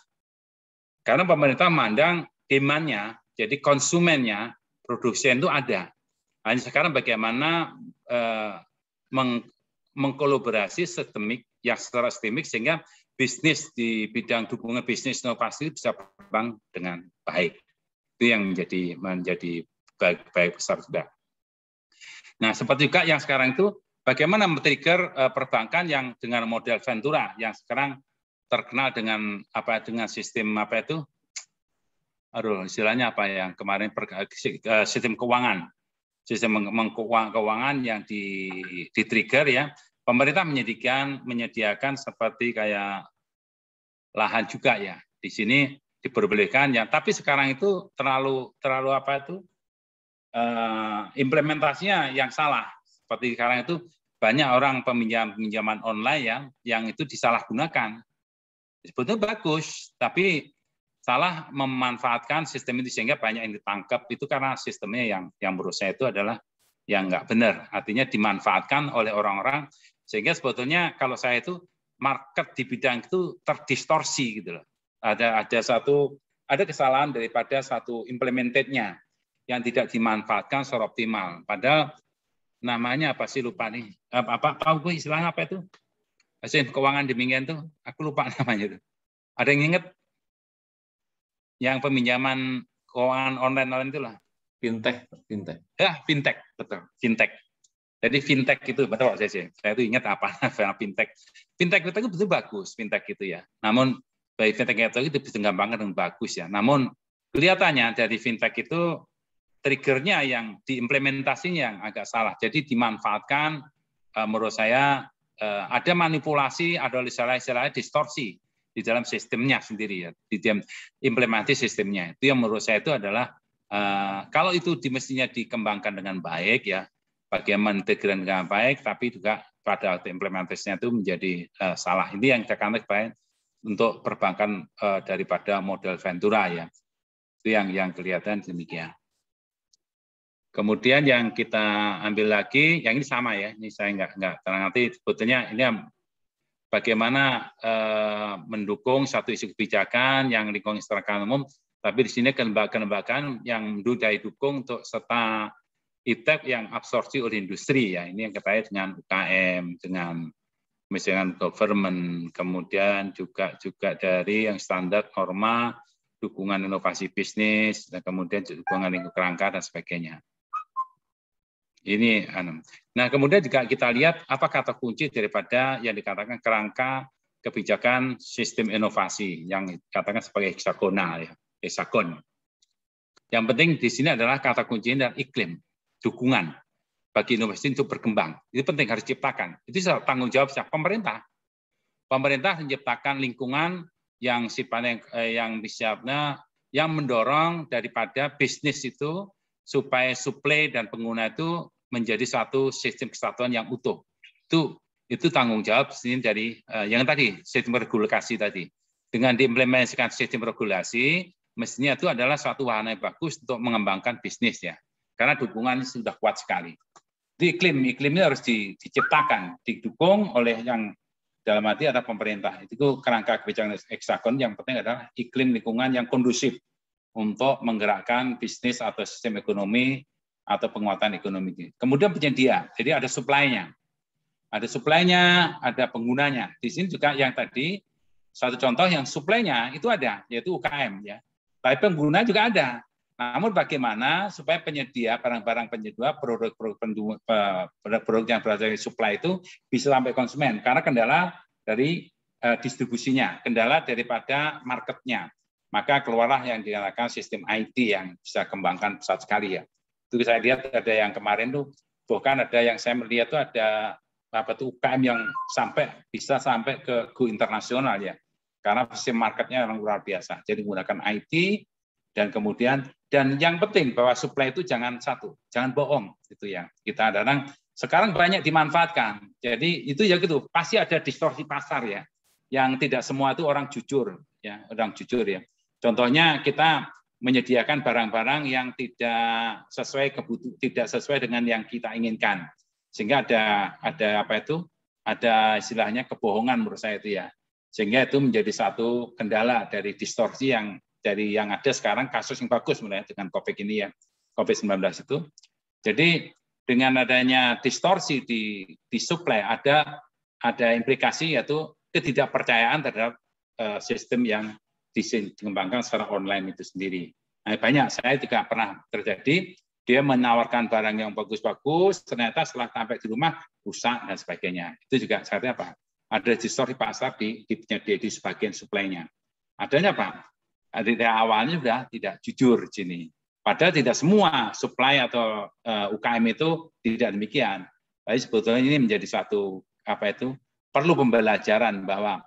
Karena pemerintah memandang demand-nya, jadi konsumennya, produsen itu ada. Hanya sekarang bagaimana mengkolaborasi sistemik yang secara sistemik sehingga bisnis di bidang dukungan bisnis inovasi bisa berkembang dengan baik. Itu yang menjadi baik besar sudah. Nah, seperti juga yang sekarang itu bagaimana men-trigger perbankan yang dengan model Ventura yang sekarang terkenal dengan sistem istilahnya apa yang kemarin sistem keuangan yang di-trigger ya. Pemerintah menyediakan seperti kayak lahan juga ya. Di sini diperbolehkan ya, tapi sekarang itu terlalu implementasinya yang salah. Seperti sekarang itu banyak orang peminjaman online yang itu disalahgunakan. Sebetulnya bagus, tapi salah memanfaatkan sistem itu sehingga banyak yang ditangkap itu karena sistemnya yang menurut saya itu adalah yang nggak benar. Artinya dimanfaatkan oleh orang-orang sehingga sebetulnya kalau saya itu market di bidang itu terdistorsi gitu loh. Ada kesalahan daripada satu implemented-nya yang tidak dimanfaatkan secara optimal. Padahal namanya apa sih lupa nih? Tahu gue istilahnya apa itu? Sistem keuangan demikian tuh, aku lupa namanya itu. Ada yang ingat? Yang peminjaman keuangan online itulah. Fintech. Ya, fintech, betul. Fintech. Jadi fintech itu betul saya itu ingat apa fintech. Fintech itu betul bagus fintech itu ya. Namun baik fintech itu bisa dikembangkan dengan bagus ya. Namun kelihatannya dari fintech itu triggernya yang diimplementasinya yang agak salah. Jadi dimanfaatkan menurut saya ada manipulasi, ada istilah-istilahnya distorsi di dalam sistemnya sendiri ya, di dalam implementasi sistemnya. Itu yang menurut saya itu adalah kalau itu mestinya dikembangkan dengan baik ya, bagaimana integrasi dengan baik, tapi juga pada implementasinya itu menjadi salah. Ini yang saya katakan untuk perbankan daripada model Ventura ya. Itu yang kelihatan demikian. Kemudian yang kita ambil lagi, yang ini sama ya, ini saya nggak terang nanti sebetulnya ini bagaimana mendukung satu isu kebijakan yang lingkungan secara umum, tapi di sini kelembagaan yang didukung untuk serta ITEP yang absorpsi oleh industri ya, ini yang terkait dengan UKM, dengan misalnya government, kemudian juga dari yang standar norma, dukungan inovasi bisnis, dan kemudian dukungan lingkup kerangka dan sebagainya. Ini, nah kemudian juga kita lihat apa kata kunci daripada yang dikatakan kerangka kebijakan sistem inovasi yang dikatakan sebagai heksagonal ya, heksagon. Yang penting di sini adalah kata kuncinya adalah iklim, dukungan bagi inovasi untuk berkembang. Itu penting harus diciptakan. Itu tanggung jawab siapa? Pemerintah. Pemerintah menciptakan lingkungan yang sifatnya yang mendorong daripada bisnis itu supaya suplai dan pengguna itu menjadi satu sistem kesatuan yang utuh. Itu tanggung jawab sini dari yang tadi sistem regulasi tadi. Dengan diimplementasikan sistem regulasi, mestinya itu adalah suatu wahana yang bagus untuk mengembangkan bisnis ya. Karena dukungan sudah kuat sekali. Di iklimnya harus diciptakan, didukung oleh yang dalam arti ada pemerintah. Itu kerangka kebijakan heksagon yang penting adalah iklim lingkungan yang kondusif untuk menggerakkan bisnis atau sistem ekonomi atau penguatan ekonomi. Kemudian penyedia, jadi ada supply-nya. Ada supply-nya, ada penggunanya. Di sini juga yang tadi, satu contoh yang supply-nya itu ada, yaitu UKM. Ya. Tapi pengguna juga ada. Namun bagaimana supaya penyedia, barang-barang penyedia, produk yang berasal dari supply itu bisa sampai konsumen. Karena kendala dari distribusinya, kendala daripada marketnya. Maka keluarlah yang dikatakan sistem IT yang bisa kembangkan pesat sekali ya. Itu saya lihat ada yang kemarin tuh, bahkan ada yang saya melihat tuh ada UKM yang bisa sampai ke go internasional ya. Karena sistem marketnya luar biasa. Jadi menggunakan IT dan kemudian yang penting bahwa supply itu jangan bohong gitu ya. Kita kadang sekarang banyak dimanfaatkan. Jadi itu ya gitu, pasti ada distorsi pasar ya. Yang tidak semua itu orang jujur ya, Contohnya kita menyediakan barang-barang yang tidak sesuai dengan yang kita inginkan, sehingga ada istilahnya kebohongan menurut saya itu ya, sehingga itu menjadi satu kendala dari distorsi yang ada sekarang kasus yang bagus mulai dengan COVID-19 itu. Jadi dengan adanya distorsi di supply ada implikasi yaitu ketidakpercayaan terhadap sistem yang dikembangkan secara online itu sendiri. Nah, banyak saya juga pernah terjadi dia menawarkan barang yang bagus-bagus, ternyata setelah sampai di rumah rusak dan sebagainya. Itu juga saya apa? Ada distorsi pasar di sebagian supply-nya. Adanya Pak, dari awalnya sudah tidak jujur di sini. Padahal tidak semua supply atau UKM itu tidak demikian. Tapi sebetulnya ini menjadi satu perlu pembelajaran bahwa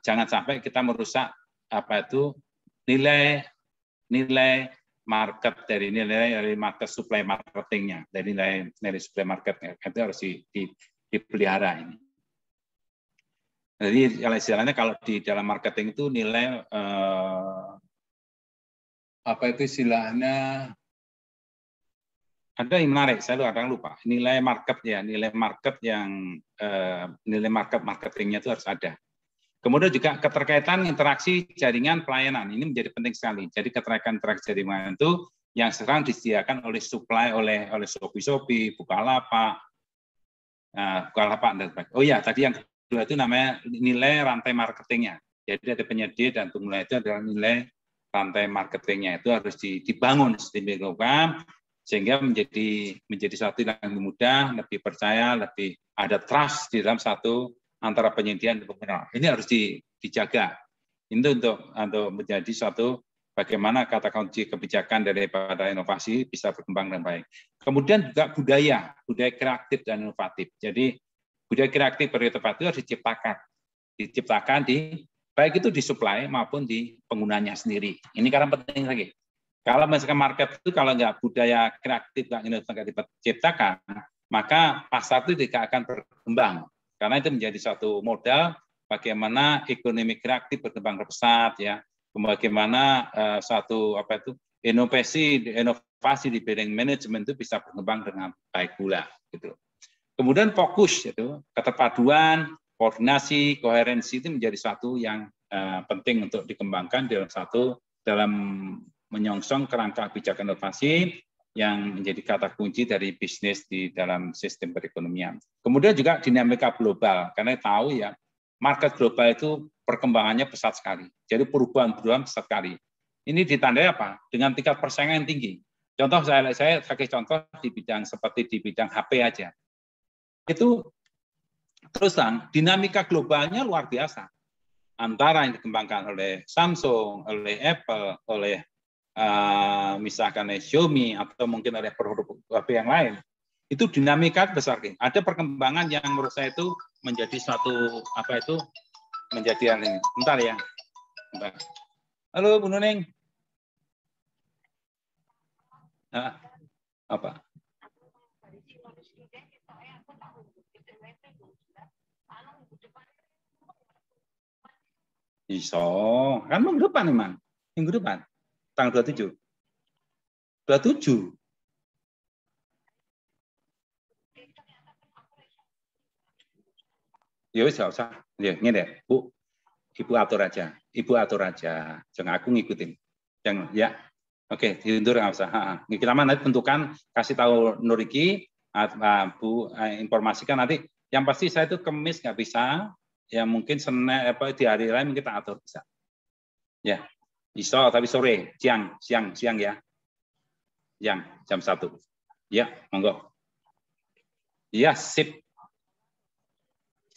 jangan sampai kita merusak nilai market dari market supply marketingnya, dari nilai supply marketnya itu harus dipelihara ini. Jadi istilahnya kalau di dalam marketing itu nilai istilahnya ada yang menarik, saya kadang lupa nilai market marketingnya itu harus ada. Kemudian juga keterkaitan interaksi jaringan pelayanan ini menjadi penting sekali. Jadi keterkaitan interaksi jaringan itu yang sekarang disediakan oleh supply oleh Shopee, Bukalapak dan sebagainya. Oh ya, tadi yang kedua itu namanya nilai rantai marketingnya. Jadi ada penyedia dan pengguna itu adalah nilai rantai marketingnya itu harus dibangun sedemikian sehingga menjadi satu yang lebih mudah, lebih percaya, lebih ada trust di dalam satu antara penyedia dan pengguna. Ini harus dijaga. Ini untuk menjadi suatu bagaimana kata kunci kebijakan daripada inovasi bisa berkembang dengan baik. Kemudian juga budaya kreatif dan inovatif. Jadi budaya kreatif dan inovatif harus diciptakan di baik itu di supply maupun di penggunanya sendiri. Ini karena penting lagi. Kalau misalkan market itu kalau nggak budaya kreatif, nggak diciptakan, maka pasar itu tidak akan berkembang. Karena itu menjadi suatu modal bagaimana ekonomi kreatif berkembang pesat, ya, bagaimana suatu inovasi di bidang manajemen itu bisa berkembang dengan baik pula, gitu. Kemudian fokus, itu keterpaduan, koordinasi, koherensi itu menjadi satu yang penting untuk dikembangkan dalam menyongsong kerangka kebijakan inovasi yang menjadi kata kunci dari bisnis di dalam sistem perekonomian. Kemudian juga dinamika global, karena tahu ya market global itu perkembangannya pesat sekali. Jadi perubahan-perubahan pesat sekali. Ini ditandai apa? Dengan tingkat persaingan yang tinggi. Contoh saya pakai contoh di bidang seperti di bidang HP aja. Itu terus terang dinamika globalnya luar biasa antara yang dikembangkan oleh Samsung, oleh Apple, oleh misalkan Xiaomi atau mungkin oleh produk HP yang lain. Itu dinamika besar. Ada perkembangan yang menurut saya itu menjadi suatu menjadi hal ini. Bentar ya. Bentar. Halo Bu Nuning. Apa? Iso, kan minggu depan memang. Minggu depan. Tanggal 27. 27. Ya wis gak usah. Ya, ngene, Bu. Ibu atur aja. Ibu atur aja. Jangan aku ngikutin. Jangan ya. Oke, diundur nggak usah. Kita nanti tentukan, kasih tahu Nuriki, Bu, informasikan nanti. Yang pasti saya itu Kamis nggak bisa. Ya mungkin Senin di hari lain mungkin kita atur bisa. Ya, bisa tapi sore, siang ya. Jam 1. Ya, monggo. Iya, sip.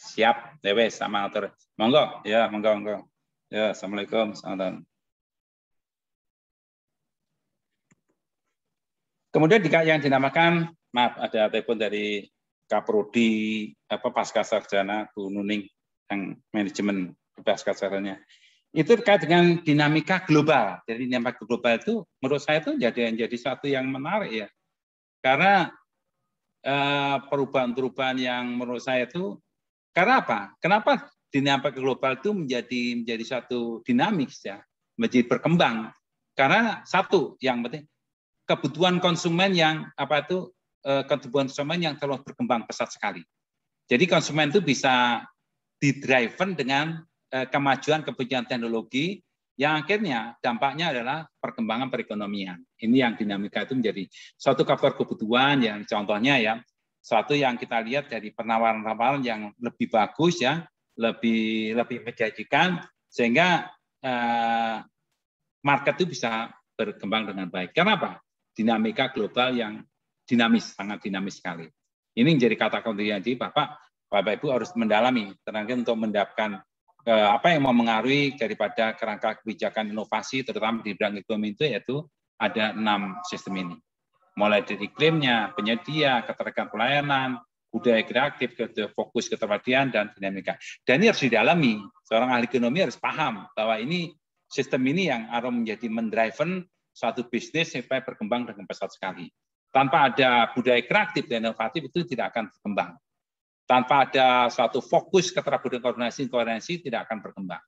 Siap, Dewe sama atur. Monggo, ya, monggo. Ya, Assalamualaikum. Salam. Kemudian yang dinamakan, maaf ada telepon dari Kaprodi Pasca Sarjana Bu Nuning yang manajemen pasca sarjana. Itu terkait dengan dinamika global. Jadi dinamika global itu menurut saya itu jadi satu yang menarik ya. Karena perubahan-perubahan yang menurut saya itu karena apa? Kenapa dinamika global itu menjadi satu dinamis ya, menjadi berkembang. Karena satu yang penting kebutuhan konsumen yang kebutuhan konsumen yang terus berkembang pesat sekali. Jadi konsumen itu bisa didriven dengan kemajuan kebutuhan teknologi yang akhirnya dampaknya adalah perkembangan perekonomian. Ini yang dinamika itu menjadi suatu faktor kebutuhan yang contohnya ya satu yang kita lihat dari penawaran-penawaran yang lebih bagus ya, lebih menjanjikan sehingga market itu bisa berkembang dengan baik. Kenapa? Dinamika global yang dinamis, sangat dinamis sekali. Ini menjadi kata kunci. Jadi Bapak Ibu harus mendalami terangkan untuk mendapatkan apa yang mau mengaruhi daripada kerangka kebijakan inovasi terutama di bidang ekonomi itu yaitu ada 6 sistem ini. Mulai dari iklimnya, penyedia, keterkaitan pelayanan, budaya kreatif, fokus keterpadian dan dinamika. Dan ini harus didalami. Seorang ahli ekonomi harus paham bahwa ini sistem ini yang harus menjadi mendriven suatu bisnis supaya berkembang dengan pesat sekali. Tanpa ada budaya kreatif dan inovatif itu tidak akan berkembang. Tanpa ada suatu fokus keterpadian koordinasi tidak akan berkembang.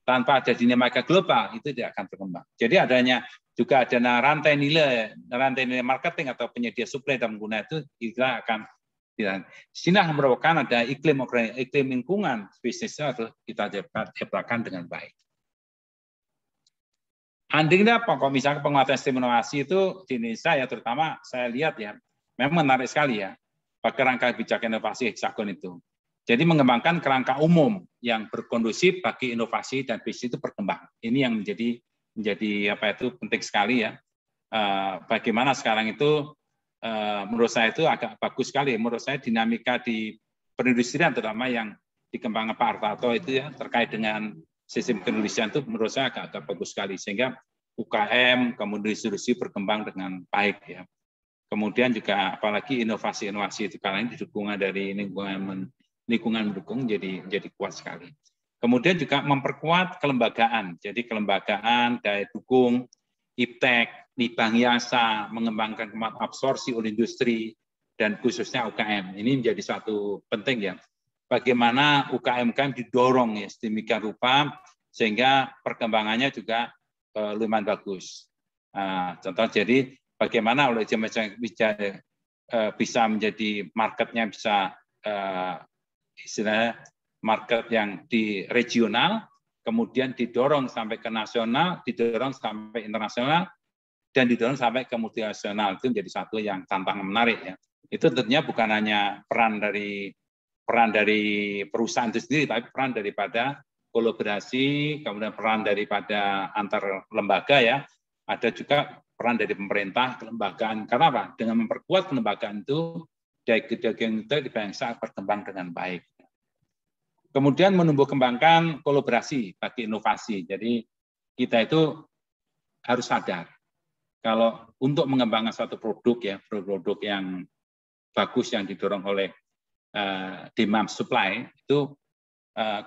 Tanpa ada dinamika global itu tidak akan berkembang. Jadi juga ada rantai nilai marketing atau penyedia suplai dan pengguna itu kita akan sini merupakan ada iklim lingkungan bisnisnya harus kita ciptakan dengan baik. Andingnya apa kok misalnya penguatan sistem inovasi itu di Indonesia ya terutama saya lihat ya memang menarik sekali ya kerangka kebijakan inovasi heksagon itu. Jadi mengembangkan kerangka umum yang berkondusif bagi inovasi dan bisnis itu berkembang. Ini yang menjadi penting sekali ya. Bagaimana sekarang itu menurut saya itu agak bagus sekali. Menurut saya dinamika di perindustrian terutama yang dikembangkan Pak Artato itu ya terkait dengan sistem perindustrian itu menurut saya agak bagus sekali sehingga UKM kemudian distribusi berkembang dengan baik ya. Kemudian juga apalagi inovasi-inovasi itu karena ini dukungan dari lingkungan mendukung jadi kuat sekali. Kemudian juga memperkuat kelembagaan. Jadi kelembagaan, daya dukung, IPTEK, Bank Yasa, mengembangkan kemampuan absorpsi oleh industri, dan khususnya UKM. Ini menjadi satu penting ya. Bagaimana UKM didorong ya sedemikian rupa sehingga perkembangannya juga lumayan bagus. Contoh jadi bagaimana oleh bisa menjadi marketnya bisa istilahnya market yang di regional, kemudian didorong sampai ke nasional, didorong sampai internasional, dan didorong sampai ke multinasional. Itu menjadi satu yang tantangan menarik ya. Itu tentunya bukan hanya peran dari perusahaan itu sendiri, tapi peran daripada kolaborasi, kemudian peran daripada antar lembaga ya. Ada juga peran dari pemerintah, kelembagaan. Karena apa? Dengan memperkuat kelembagaan itu, daya dukung itu bisa berkembang dengan baik. Kemudian menumbuh kembangkan kolaborasi bagi inovasi. Jadi kita itu harus sadar kalau untuk mengembangkan satu produk ya, produk yang bagus yang didorong oleh demand supply itu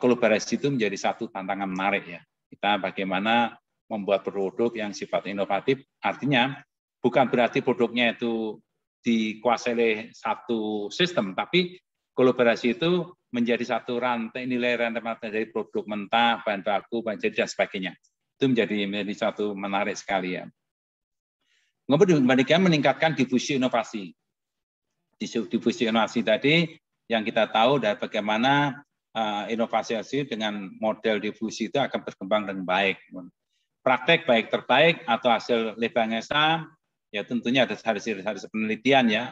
kolaborasi itu menjadi satu tantangan menarik ya. Kita bagaimana membuat produk yang sifat inovatif, artinya bukan berarti produknya itu dikuasai oleh satu sistem, tapi kolaborasi itu menjadi satu rantai nilai rantai dari produk mentah, bahan baku, bahan jadi dan sebagainya. Itu menjadi satu menarik sekali ya. Kemudian meningkatkan difusi inovasi. Difusi inovasi tadi yang kita tahu dari bagaimana inovasi dengan model difusi itu akan berkembang dengan baik. Praktek baik terbaik atau hasil Lebangesa ya tentunya ada hasil penelitian ya,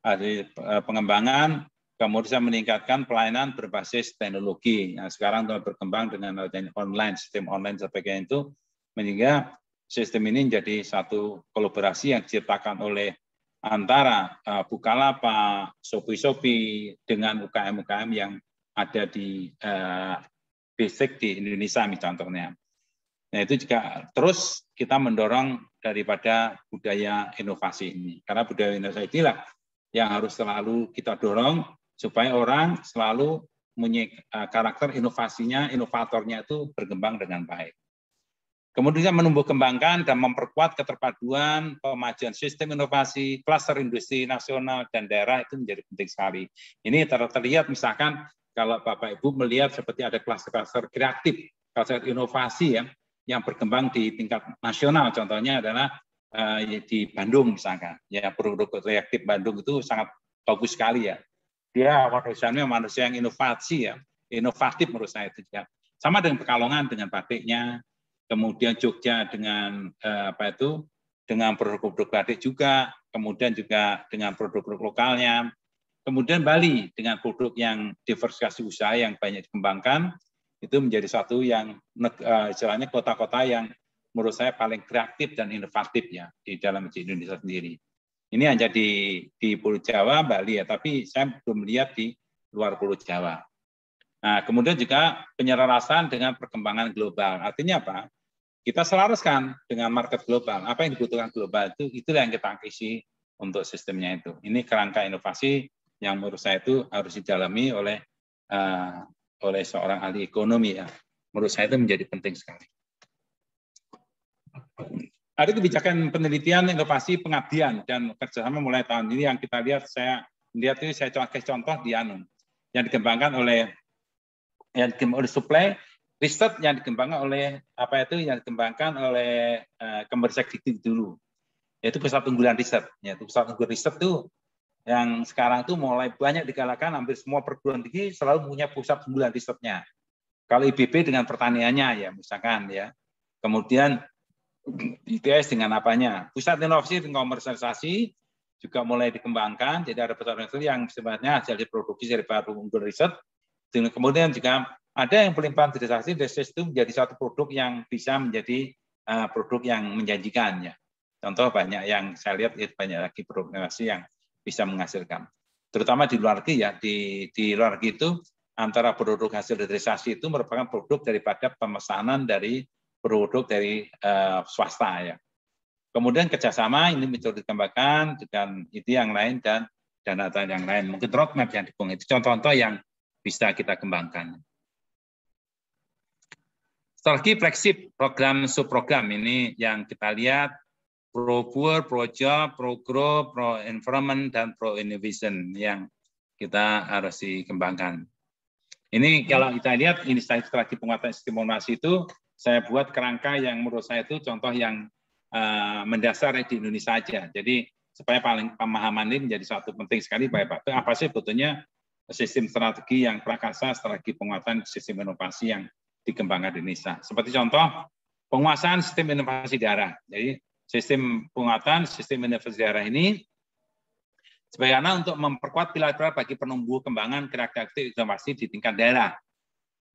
dari pengembangan, kemudian meningkatkan pelayanan berbasis teknologi. Nah, sekarang telah berkembang dengan online, sistem online sebagainya itu, sehingga sistem ini menjadi satu kolaborasi yang diciptakan oleh antara Bukalapak, Shopee dengan UKM-UKM yang ada di basic di Indonesia contohnya. Nah, itu juga terus kita mendorong daripada budaya inovasi ini. Karena budaya inovasi inilah yang harus selalu kita dorong supaya orang selalu punya karakter inovasinya, inovatornya itu berkembang dengan baik. Kemudian menumbuh kembangkan dan memperkuat keterpaduan pemajuan sistem inovasi, klaster industri nasional dan daerah itu menjadi penting sekali. Ini terlihat misalkan kalau Bapak Ibu melihat seperti ada klaster-klaster kreatif, klaster inovasi ya, yang berkembang di tingkat nasional. Contohnya adalah di Bandung misalkan, ya produk kreatif Bandung itu sangat bagus sekali ya. Dia manusia yang inovasi ya, inovatif menurut saya itu juga. Sama dengan Pekalongan dengan batiknya, kemudian Jogja dengan dengan produk-produk batik juga, kemudian juga dengan produk-produk lokalnya, kemudian Bali dengan produk yang diversifikasi usaha yang banyak dikembangkan, itu menjadi satu yang istilahnya kota-kota yang menurut saya paling kreatif dan inovatif ya di dalam Indonesia sendiri. Ini hanya di Pulau Jawa, Bali ya, tapi saya belum melihat di luar Pulau Jawa. Nah, kemudian juga penyelarasan dengan perkembangan global. Artinya apa? Kita selaraskan dengan market global. Apa yang dibutuhkan global itulah yang kita isi untuk sistemnya itu. Ini kerangka inovasi yang menurut saya itu harus didalami oleh seorang ahli ekonomi ya. Menurut saya itu menjadi penting sekali. Ada kebijakan penelitian, inovasi, pengabdian dan kerjasama mulai tahun ini yang kita lihat. Saya lihat ini saya contoh di yang dikembangkan oleh supply, riset yang dikembangkan oleh Kemenristek dulu, yaitu pusat unggulan riset. Yaitu pusat unggulan riset itu yang sekarang itu mulai banyak digalakkan, hampir semua perguruan tinggi selalu punya pusat unggulan risetnya. Kalau IBB dengan pertaniannya ya misalkan ya, kemudian ITS dengan apanya, pusat inovasi dan komersialisasi juga mulai dikembangkan. Jadi ada pusat inovasi yang sebenarnya hasil diproduksi dari unggulan riset. Kemudian juga ada yang pelimpahan digitalisasi itu menjadi satu produk yang bisa menjadi produk yang menjanjikan ya. Contoh banyak yang saya lihat banyak lagi produk inovasi yang bisa menghasilkan. Terutama di luar negeri ya, di luar negeri itu antara produk hasil digitalisasi itu merupakan produk daripada pemesanan dari produk dari swasta ya. Kemudian kerjasama ini mencoba dikembangkan dengan itu yang lain dan data yang lain. Mungkin roadmap yang dibangun itu contoh-contoh yang bisa kita kembangkan. Strategi flagship program subprogram ini yang kita lihat Pro Poor, Pro Job, Pro Grow, Pro Environment, dan Pro Innovation yang kita harus dikembangkan. Ini kalau kita lihat ini strategi penguatan sistem inovasi itu saya buat kerangka yang menurut saya itu contoh yang mendasar di Indonesia saja. Jadi supaya paling pemahaman ini menjadi suatu penting sekali Bapak. Apa sih sebetulnya sistem strategi yang prakasa, strategi penguatan sistem inovasi yang dikembangkan di Indonesia. Seperti contoh penguasaan sistem inovasi daerah. Jadi sistem penguatan sistem inovasi daerah ini sebagaimana untuk memperkuat pilar-pilar bagi penumbuh kembangan kreatif inovasi di tingkat daerah,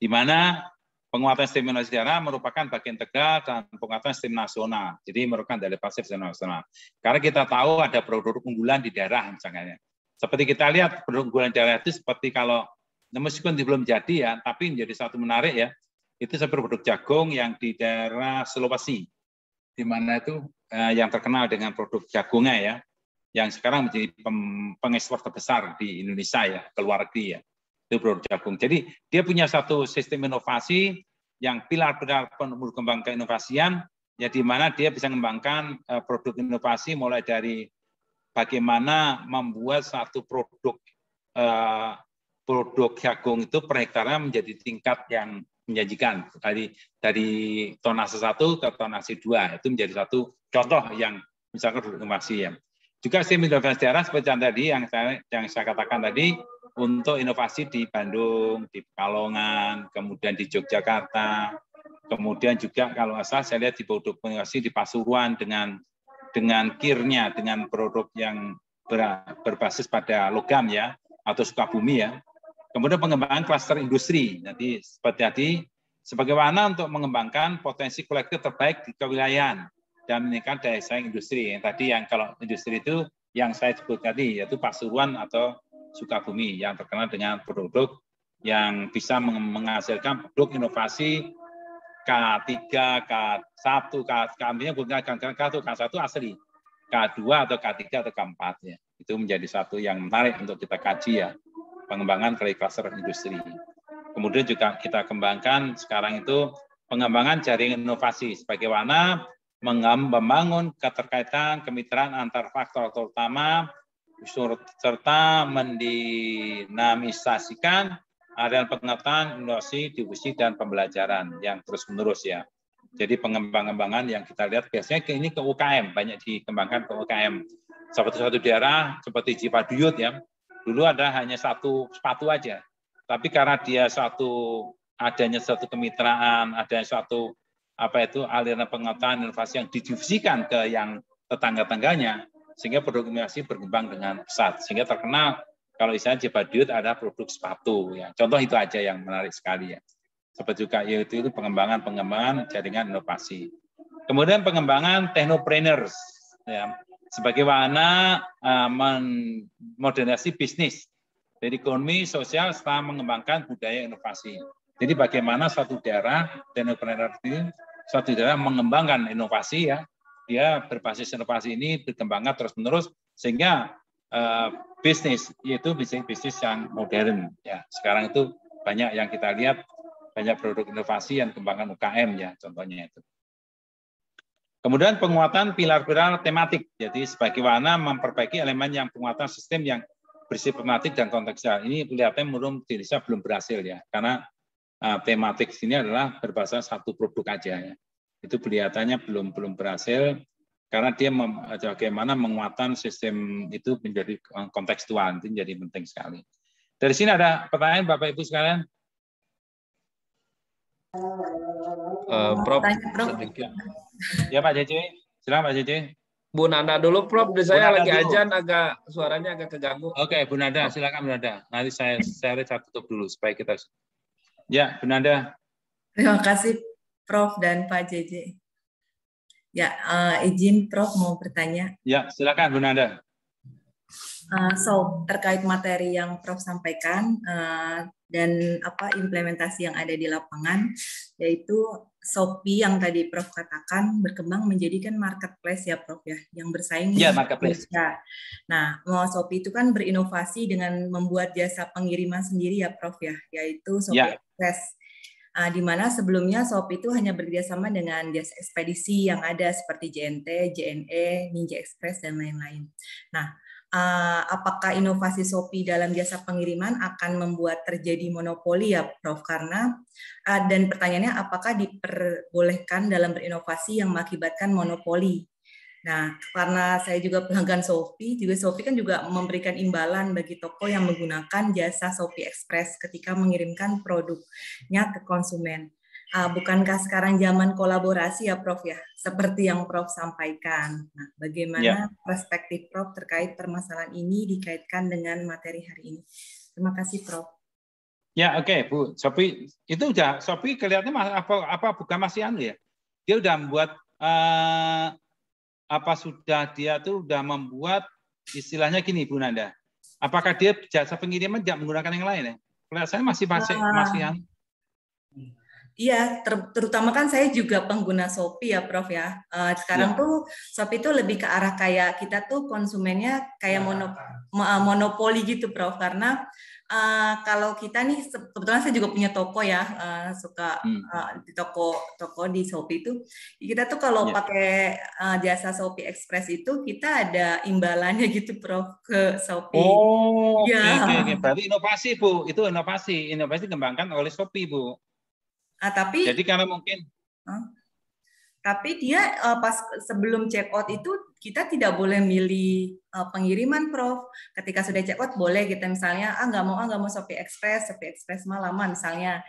di mana penguatan sistem inovasi daerah merupakan bagian integral dalam penguatan sistem nasional. Jadi merupakan dari pasif sistem nasional. Karena kita tahu ada produk unggulan di daerah misalnya. Seperti kita lihat produk unggulan daerah itu seperti kalau meskipun belum jadi ya, tapi menjadi satu menarik ya. Itu seperti produk jagung yang di daerah Sulawesi, di mana itu yang terkenal dengan produk jagungnya ya, yang sekarang menjadi pengekspor terbesar di Indonesia ya, ke luar negeri ya, itu produk jagung. Jadi dia punya satu sistem inovasi yang pilar-pilar penumbuh kembang keinovasian, ya di mana dia bisa mengembangkan produk inovasi mulai dari bagaimana membuat satu produk jagung itu per hektarnya menjadi tingkat yang menjanjikan dari tonase 1 ke tonase 2 itu menjadi satu contoh yang misalkan inovasi ya. Juga sistem inovasi daerah seperti yang tadi yang saya katakan tadi untuk inovasi di Bandung, di Pekalongan, kemudian di Yogyakarta, kemudian juga kalau asal saya lihat di produk inovasi di Pasuruan dengan kirnya, dengan produk yang berbasis pada logam ya atau Sukabumi ya. Kemudian pengembangan klaster industri. Nanti seperti tadi, sebagaimana untuk mengembangkan potensi kolektif terbaik di kewilayahan dan meningkatkan daya saing industri. Yang tadi yang kalau industri itu yang saya sebut tadi, yaitu Pasuruan atau Sukabumi yang terkenal dengan produk yang bisa menghasilkan produk inovasi K3, K1, K1 bukan K1 asli, K2 atau K3 atau K4 ya. Itu menjadi satu yang menarik untuk kita kaji ya. Pengembangan klaster industri. Kemudian juga kita kembangkan sekarang itu pengembangan jaringan inovasi sebagaimana membangun keterkaitan kemitraan antar faktor terutama serta mendinamisasikan area pengetahuan, inovasi, diskusi dan pembelajaran yang terus-menerus ya. Jadi pengembangan yang kita lihat biasanya ini ke UKM, banyak dikembangkan ke UKM. Seperti suatu daerah seperti Cipaduyut ya. Dulu ada hanya satu sepatu aja, tapi karena dia adanya satu kemitraan, adanya satu aliran pengetahuan inovasi yang didifusikan ke yang tetangga-tangganya, sehingga produk inovasi berkembang dengan pesat, sehingga terkenal kalau misalnya Cipaduyut ada produk sepatu ya. Contoh itu aja yang menarik sekali ya. Seperti juga yaitu pengembangan jaringan inovasi. Kemudian pengembangan technopreneurs ya. Sebagaimana modernisasi bisnis dari ekonomi sosial setelah mengembangkan budaya inovasi. Jadi bagaimana suatu daerah mengembangkan inovasi ya, dia berbasis inovasi ini berkembangkan terus-menerus sehingga bisnis yaitu bisnis yang modern ya. Sekarang itu banyak yang kita lihat banyak produk inovasi yang kembangkan UKM ya contohnya itu. Kemudian penguatan pilar-pilar tematik, jadi sebagaimana memperbaiki elemen yang penguatan sistem yang bersifat tematik dan kontekstual. Ini kelihatannya menurut Indonesia belum berhasil ya, karena tematik sini adalah berbasis satu produk aja ya. Itu kelihatannya belum berhasil karena dia bagaimana menguatkan sistem itu menjadi kontekstual, itu menjadi penting sekali. Dari sini ada pertanyaan Bapak Ibu sekalian? Prof, sedikit. Ya Pak Cece, silakan Pak Cece. Bu Nanda dulu Prof, saya lagi ajan suaranya agak keganggu. Oke, Bu Nanda, silakan Bu Nanda. Nanti saya tutup dulu supaya kita. Ya, Bu Nanda. Terima kasih Prof dan Pak JJ. Ya, izin Prof mau bertanya. Ya, silakan Bu Nanda. Terkait materi yang Prof sampaikan dan implementasi yang ada di lapangan, yaitu Shopee yang tadi Prof katakan berkembang menjadikan marketplace ya Prof ya, yang bersaing ya, marketplace. Nah, Shopee itu kan berinovasi dengan membuat jasa pengiriman sendiri ya Prof ya, yaitu Shopee Express. Di mana sebelumnya Shopee itu hanya bekerjasama dengan jasa ekspedisi yang ada seperti JNT, JNE, Ninja Express, dan lain-lain. Nah, apakah inovasi Shopee dalam jasa pengiriman akan membuat terjadi monopoli ya, Prof? Karena dan pertanyaannya apakah diperbolehkan dalam berinovasi yang mengakibatkan monopoli? Nah, karena saya juga pelanggan Shopee kan juga memberikan imbalan bagi toko yang menggunakan jasa Shopee Express ketika mengirimkan produknya ke konsumen. Bukankah sekarang zaman kolaborasi ya, Prof ya? Seperti yang Prof sampaikan. Nah, bagaimana perspektif Prof terkait permasalahan ini dikaitkan dengan materi hari ini? Terima kasih, Prof. Ya, oke, Bu. Shopee itu Shopee kelihatannya apa bukan masih anu ya? Dia udah membuat dia tuh udah membuat istilahnya gini, Bu Nanda. Apakah dia jasa pengiriman tidak menggunakan yang lain ya? Kelihatannya masih yang. Iya, terutama kan saya juga pengguna Shopee ya, Prof ya. Sekarang tuh Shopee itu lebih ke arah kayak kita tuh konsumennya kayak monopoli gitu, Prof. Karena kalau kita nih, kebetulan saya juga punya toko ya, suka di toko di Shopee itu, kita tuh kalau pakai jasa Shopee Express itu kita ada imbalannya gitu, Prof, ke Shopee. Oh, oke. Berarti inovasi, Bu. Itu inovasi dikembangkan oleh Shopee, Bu. Jadi karena mungkin. Tapi dia pas sebelum check out itu kita tidak boleh milih pengiriman, Prof. Ketika sudah check out boleh kita misalnya nggak mau Shopee Express mah lama misalnya,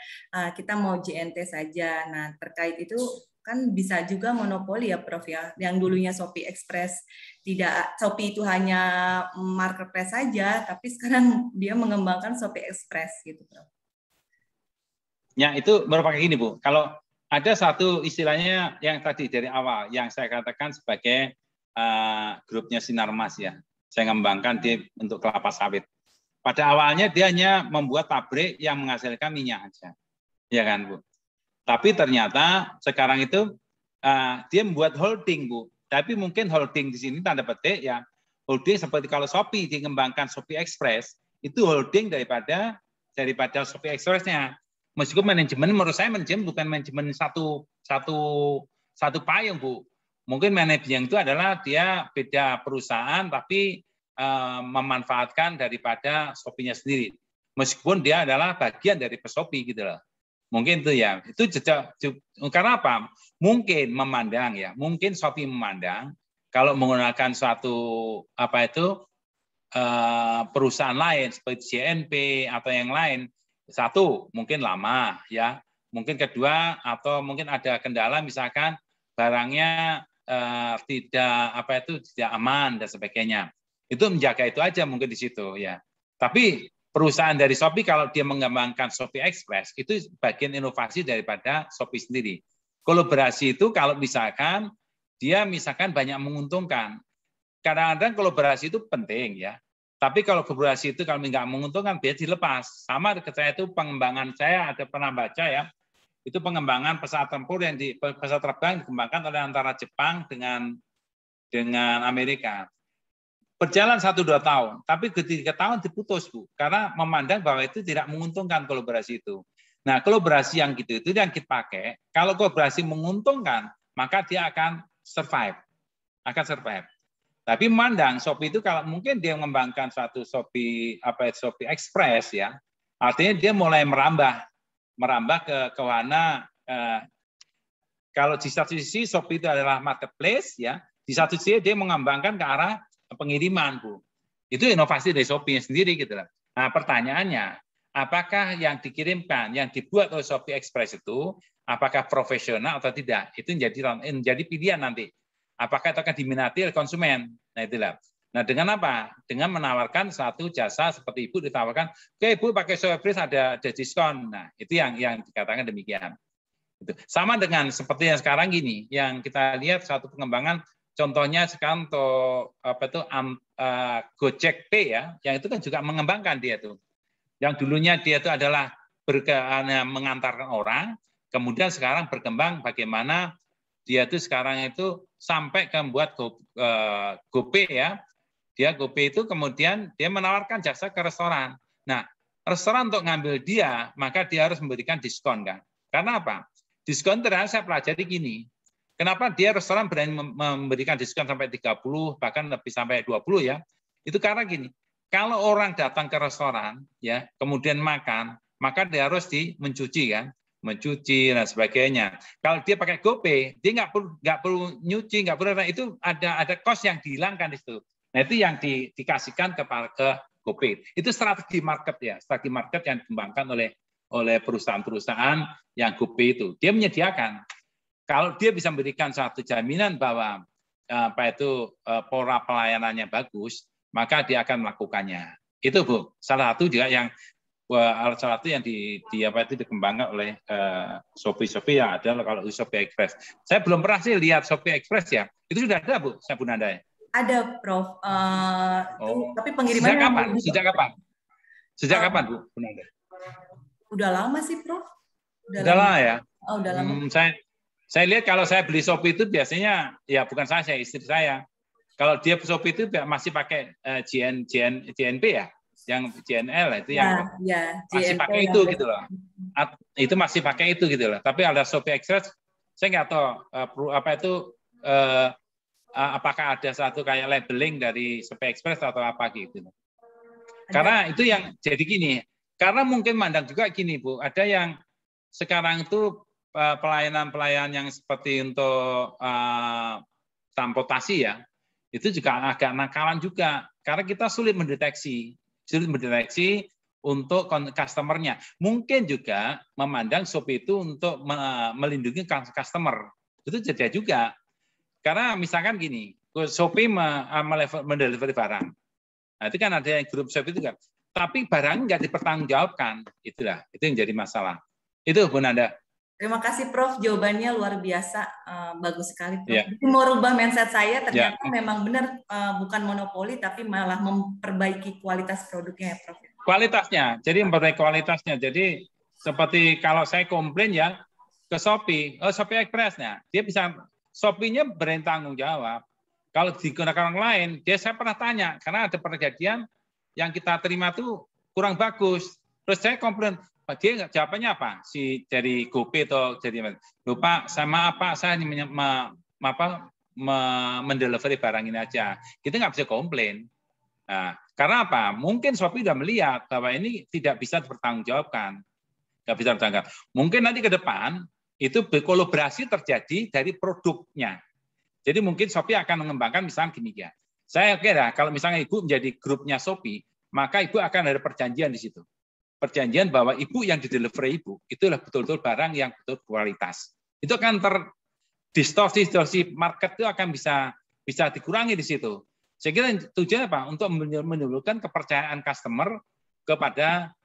kita mau JNT saja. Nah, terkait itu kan bisa juga monopoli ya, Prof ya. Yang dulunya Shopee Express Shopee itu hanya marketplace saja, tapi sekarang dia mengembangkan Shopee Express gitu, Prof. Ya, itu merupakan gini, Bu. Kalau ada satu istilahnya yang tadi dari awal, yang saya katakan sebagai grupnya Sinarmas ya. Saya ngembangkan dia untuk kelapa sawit. Pada awalnya dia hanya membuat pabrik yang menghasilkan minyak aja. Ya kan, Bu? Tapi ternyata sekarang itu dia membuat holding, Bu. Tapi mungkin holding di sini tanda petik ya. Holding seperti kalau Shopee dikembangkan Shopee Express, itu holding daripada Shopee Express-nya. Meskipun manajemen, menurut saya manajemen bukan manajemen satu payung, Bu. Mungkin manajemen itu adalah dia beda perusahaan tapi memanfaatkan daripada Shopee-nya sendiri. Meskipun dia adalah bagian dari Shopee gitu loh. Mungkin itu ya. Itu karena apa? Mungkin Shopee memandang kalau menggunakan suatu perusahaan lain seperti JNP atau yang lain, satu mungkin lama ya, mungkin kedua atau mungkin ada kendala misalkan barangnya tidak aman dan sebagainya. Itu menjaga itu aja mungkin di situ ya. Tapi perusahaan dari Shopee kalau dia mengembangkan Shopee Express itu bagian inovasi daripada Shopee sendiri. Kolaborasi itu kalau misalkan dia banyak menguntungkan. Kadang-kadang kolaborasi itu penting ya. Tapi kalau kolaborasi itu kalau nggak menguntungkan, biasa dilepas. Sama saya itu pengembangan saya ada pernah baca ya, itu pengembangan pesawat tempur pesawat terbang dikembangkan oleh antara Jepang dengan Amerika. Berjalan 1-2 tahun, tapi ketika tahun diputus, Bu, karena memandang bahwa itu tidak menguntungkan kolaborasi itu. Nah, kolaborasi yang gitu itu yang kita pakai. Kalau kolaborasi menguntungkan, maka dia akan survive. Tapi memandang Shopee itu kalau mungkin dia mengembangkan suatu Shopee Express ya, artinya dia mulai merambah ke wahana kalau di satu sisi Shopee itu adalah marketplace ya, di satu sisi dia mengembangkan ke arah pengiriman, Bu. Itu inovasi dari Shopee sendiri gitu lah. Nah, pertanyaannya, apakah yang dikirimkan, yang dibuat oleh Shopee Express itu apakah profesional atau tidak? Itu menjadi pilihan nanti. Apakah itu akan diminati oleh konsumen? Nah, itulah. Nah, dengan apa? Dengan menawarkan satu jasa seperti Ibu ditawarkan, oke Ibu pakai Shopee Express ada diskon. Nah, itu yang dikatakan demikian. Sama dengan seperti yang sekarang gini, yang kita lihat satu pengembangan, contohnya sekarang Gojek Pay ya, yang itu kan juga mengembangkan dia tuh. Yang dulunya dia itu adalah mengantarkan orang, kemudian sekarang berkembang bagaimana dia itu sekarang itu sampai ke membuat GoPay ya. Dia GoPay itu kemudian dia menawarkan jasa ke restoran. Nah, restoran untuk ngambil dia, maka dia harus memberikan diskon kan. Karena apa? Diskon ternyata saya pelajari gini. Kenapa dia restoran berani memberikan diskon sampai 30 bahkan lebih sampai 20 ya? Itu karena gini. Kalau orang datang ke restoran ya, kemudian makan, maka dia harus mencuci kan, mencuci dan sebagainya. Kalau dia pakai GoPay, dia nggak perlu nyuci, nggak perlu, itu ada cost yang dihilangkan di situ. Nah itu yang dikasihkan ke GoPay. Itu strategi market ya, strategi market yang dikembangkan oleh perusahaan-perusahaan yang GoPay itu. Dia menyediakan. Kalau dia bisa memberikan satu jaminan bahwa pola pelayanannya bagus, maka dia akan melakukannya. Itu Bu, salah satu juga yang dikembangkan oleh Shopee yang ada kalau Shopee Express. Saya belum pernah sih lihat Shopee Express ya. Itu sudah ada Bu, saya Bu Nanda ya? Ada Prof. Tapi pengirimannya Sejak kapan Bu Nanda? Udah lama sih Prof. Udah lama ya? Oh, udah lama. Saya lihat kalau saya beli Shopee itu biasanya ya bukan saya, istri saya. Kalau dia Shopee itu masih pakai JNP ya, yang JNL itu yang masih pakai itu gitu loh. Itu masih pakai itu gitu loh. Tapi ada Shopee Express, saya nggak tahu apakah ada satu kayak labeling dari Shopee Express atau apa gitu. Karena itu yang jadi gini. Karena mungkin mandang juga gini Bu, ada yang sekarang itu pelayanan yang seperti untuk transportasi ya, itu juga agak nakalan juga karena kita sulit mendeteksi untuk customer-nya. Mungkin juga memandang Shopee itu untuk melindungi customer. Itu jadi juga. Karena misalkan gini, Shopee mendelivery barang. Nah, itu kan ada yang grup Shopee itu kan. Tapi barang nggak dipertanggungjawabkan. Itu yang jadi masalah. Itu Bu Nanda. Terima kasih Prof, jawabannya luar biasa, bagus sekali Prof. Yeah. Mau rubah mindset saya, ternyata memang benar bukan monopoli, tapi malah memperbaiki kualitas produknya ya Prof. Kualitasnya, jadi memperbaiki kualitasnya. Jadi seperti kalau saya komplain ya ke Shopee, Shopee Express-nya, dia bisa, Shopee-nya berani tanggung jawab. Kalau digunakan orang lain, saya pernah tanya, karena ada perkejadian yang kita terima tuh kurang bagus. Terus saya komplain, dia jawabannya apa? Si dari GoPay atau jadi lupa sama apa? Saya mendelivery barang ini aja. Kita nggak bisa komplain. Nah, karena apa? Mungkin Shopee sudah melihat bahwa ini tidak bisa dipertanggungjawabkan, nggak bisa dipertanggungjawabkan. Mungkin nanti ke depan itu berkolaborasi terjadi dari produknya. Jadi mungkin Shopee akan mengembangkan misalnya gini ya. Saya kira kalau misalnya Ibu menjadi grupnya Shopee, maka Ibu akan ada perjanjian di situ. Perjanjian bahwa Ibu yang didelivery Ibu itulah betul-betul barang yang betul kualitas. Itu akan distorsi market itu akan bisa dikurangi di situ. Saya kira tujuannya apa? Untuk menunjukkan kepercayaan customer kepada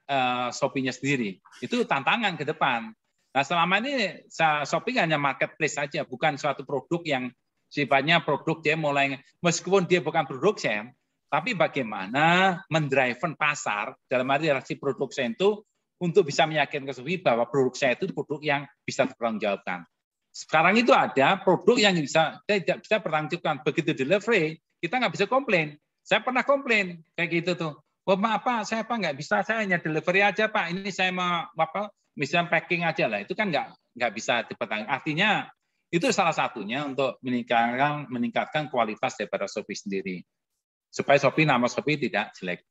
Shopee-nya sendiri. Itu tantangan ke depan. Nah, selama ini Shopee hanya marketplace saja, bukan suatu produk yang sifatnya produk dia mulai, meskipun dia bukan produk saya, tapi bagaimana mendriven pasar dalam arti produk saya itu untuk bisa meyakinkan Shopee bahwa produk saya itu produk yang bisa dipertanggungjawabkan. Sekarang itu ada produk yang tidak bisa bertanggungjawabkan. Begitu delivery, kita nggak bisa komplain. Saya pernah komplain kayak gitu tuh. Oh, maaf Pak, saya nggak bisa, saya hanya delivery aja Pak. Ini saya mau misalnya packing aja lah. Itu kan nggak bisa dipertanggungjawabkan. Artinya itu salah satunya untuk meningkatkan kualitas daripada Shopee sendiri. Supaya nama Shopee tidak jelek.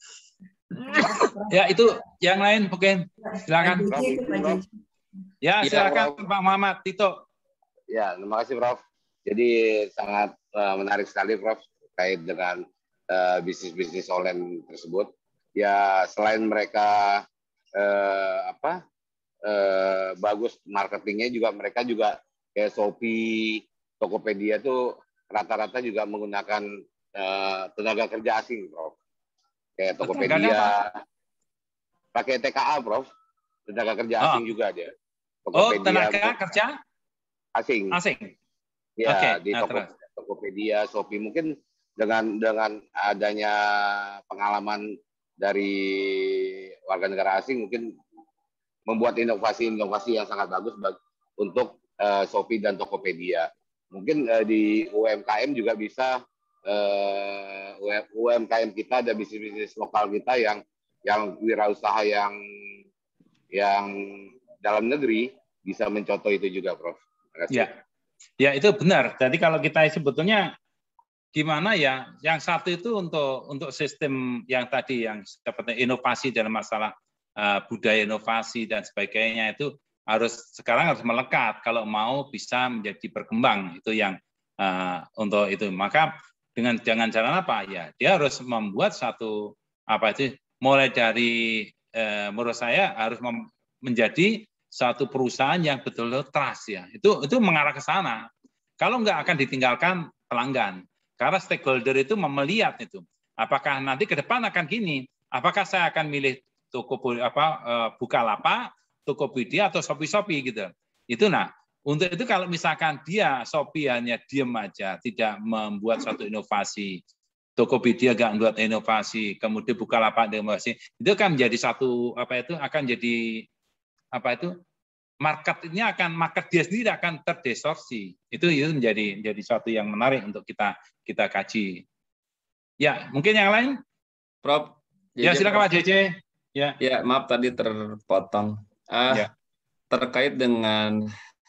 Ya, itu yang lain mungkin. Silakan. Ya, silakan Pak Muhammad Tito. Ya, terima kasih Prof. Jadi sangat menarik sekali Prof terkait dengan bisnis-bisnis online tersebut. Ya, selain mereka bagus marketingnya, juga mereka juga kayak Shopee, Tokopedia tuh rata-rata juga menggunakan tenaga kerja asing, Prof. Kayak Tokopedia pakai TKA, Prof. Tenaga kerja asing juga dia. Tokopedia, tenaga kerja asing. Ya, di Tokopedia, Shopee mungkin dengan adanya pengalaman dari warga negara asing mungkin membuat inovasi-inovasi yang sangat bagus untuk Shopee dan Tokopedia. Mungkin di UMKM juga bisa, UMKM kita ada bisnis-bisnis lokal kita yang wirausaha yang dalam negeri bisa mencontoh itu juga, Prof. Terima kasih. Ya itu benar. Jadi kalau kita sebetulnya gimana ya, yang satu itu untuk sistem yang tadi yang seperti inovasi dalam masalah budaya inovasi dan sebagainya itu sekarang harus melekat kalau mau bisa menjadi berkembang, itu yang untuk itu. Maka dengan cara apa ya, dia harus membuat satu mulai dari menurut saya harus menjadi satu perusahaan yang betul-betul trust ya. Itu mengarah ke sana. Kalau nggak akan ditinggalkan pelanggan. Karena stakeholder itu melihat itu. Apakah nanti ke depan akan gini? Apakah saya akan milih Bukalapak, Tokopedia atau Shopee gitu. Itu untuk itu kalau misalkan dia Shopee hanya diem aja, tidak membuat satu inovasi, Tokopedia nggak membuat inovasi, kemudian Bukalapak inovasi, itu akan menjadi satu akan jadi market dia sendiri akan terdistorsi. Itu menjadi suatu yang menarik untuk kita kaji. Ya, mungkin yang lain, Prof. Ya, silakan Pak JJ. Ya, maaf tadi terpotong. Terkait dengan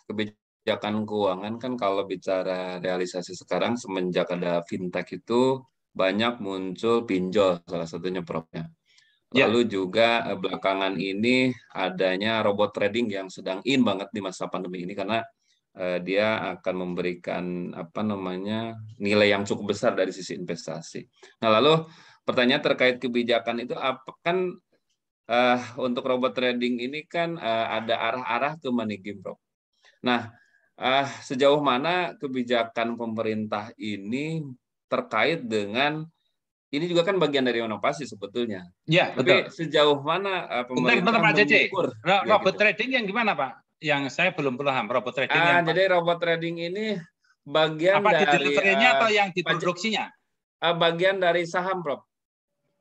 kebijakan keuangan kan kalau bicara realisasi sekarang semenjak ada fintech itu banyak muncul pinjol salah satunya Prof-nya. Lalu juga belakangan ini adanya robot trading yang sedang in banget di masa pandemi ini karena dia akan memberikan nilai yang cukup besar dari sisi investasi. Nah, lalu pertanyaan terkait kebijakan itu untuk robot trading ini kan ada arah-arah ke money game, Prof. Nah, sejauh mana kebijakan pemerintah ini terkait dengan ini juga kan bagian dari inovasi sebetulnya. Ya, tapi betul. Sejauh mana pemerintah mengukur robot trading yang gimana, Pak? Yang saya belum paham robot trading. Jadi robot trading ini bagian dari di delivery-nya atau yang diproduksinya? Bagian dari saham, Prof.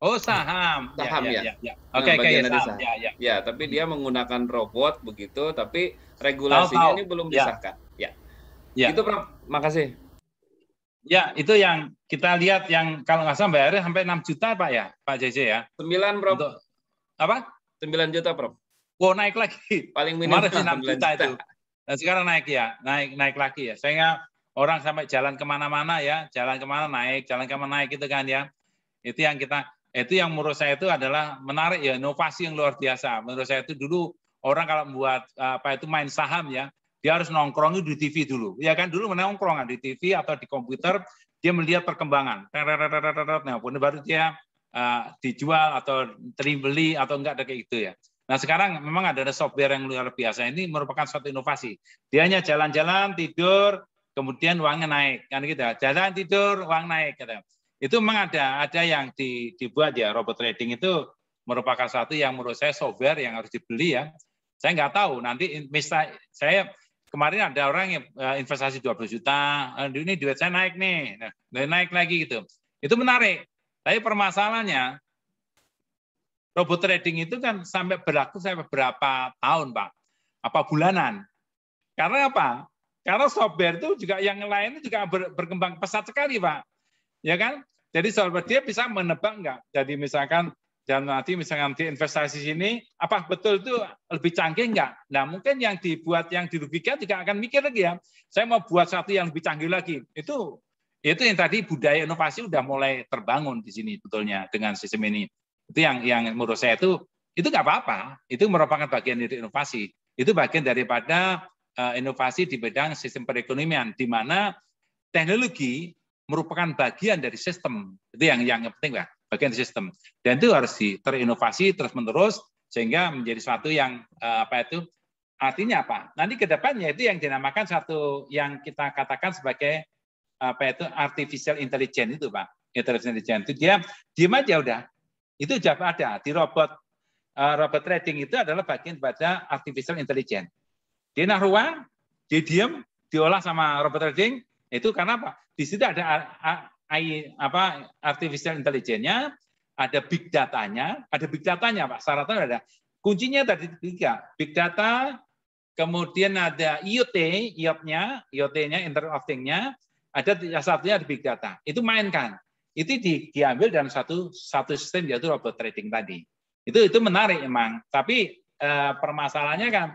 Oh, saham. Ya. Oke, bagian dari saham. Ya, tapi dia menggunakan robot begitu, tapi regulasinya ini belum disahkan. Ya. Itu, Prof. Makasih. Ya, itu yang kita lihat yang kalau nggak salah bayarnya sampai 6 juta, Pak ya, Pak JJ ya. 9, Prof. Untuk apa? 9 juta, Prof. Oh, naik lagi. Paling minimal 6 juta itu. Nah, sekarang naik ya, naik lagi ya. Sehingga orang sampai jalan kemana-mana ya, jalan kemana naik itu kan ya. Itu yang menurut saya itu adalah menarik ya, inovasi yang luar biasa. Menurut saya itu dulu orang kalau membuat main saham ya, dia harus nongkrong di TV dulu. Ya kan dulu nongkrong di TV atau di komputer, dia melihat perkembangan. Nah, baru dia dijual atau beli atau enggak kayak gitu ya. Nah, sekarang memang ada software yang luar biasa. Ini merupakan suatu inovasi. Dia hanya jalan-jalan, tidur, kemudian uangnya naik. Kan gitu. Jalan, tidur, uang naik gitu. Itu memang ada yang dibuat ya, robot trading itu merupakan satu yang menurut saya software yang harus dibeli ya. Saya nggak tahu nanti misalnya saya kemarin ada orang yang investasi 12 juta, ini duit saya naik nih, naik lagi gitu. Itu menarik. Tapi permasalahannya robot trading itu kan berlaku sampai berapa tahun, Pak? Apa bulanan? Karena apa? Karena software itu juga yang lain juga berkembang pesat sekali, Pak. Ya kan? Jadi software dia bisa menebak enggak? Jadi misalkan nanti dia investasi sini, apa betul itu lebih canggih enggak? Nah, mungkin yang dirugikan juga akan mikir lagi ya. Saya mau buat satu yang lebih canggih lagi. Itu yang tadi budaya inovasi udah mulai terbangun di sini betulnya dengan sistem ini. Itu yang menurut saya itu nggak apa-apa. Itu merupakan bagian dari inovasi. Itu bagian daripada inovasi di bidang sistem perekonomian, di mana teknologi merupakan bagian dari sistem. Itu yang penting lah, bagian dari sistem. Dan itu harus terinovasi terus-menerus sehingga menjadi suatu yang artinya apa? Nanti ke depannya itu yang dinamakan satu yang kita katakan sebagai artificial intelligence itu, Pak. Artificial intelligence itu dia diam aja udah. Itu sudah ada di robot trading itu adalah bagian pada artificial intelligence. Dia naruh uang, dia diam, diolah sama robot trading. Itu karena apa? Di situ ada artificial intelligence-nya, ada big datanya, Pak. Syaratnya ada. Kuncinya tadi 3, big data, kemudian ada IoT-nya, Internet of Things-nya, ada satunya di big data. Itu mainkan. Itu diambil dalam satu sistem yaitu robot trading tadi. Itu menarik emang. Tapi permasalahannya kan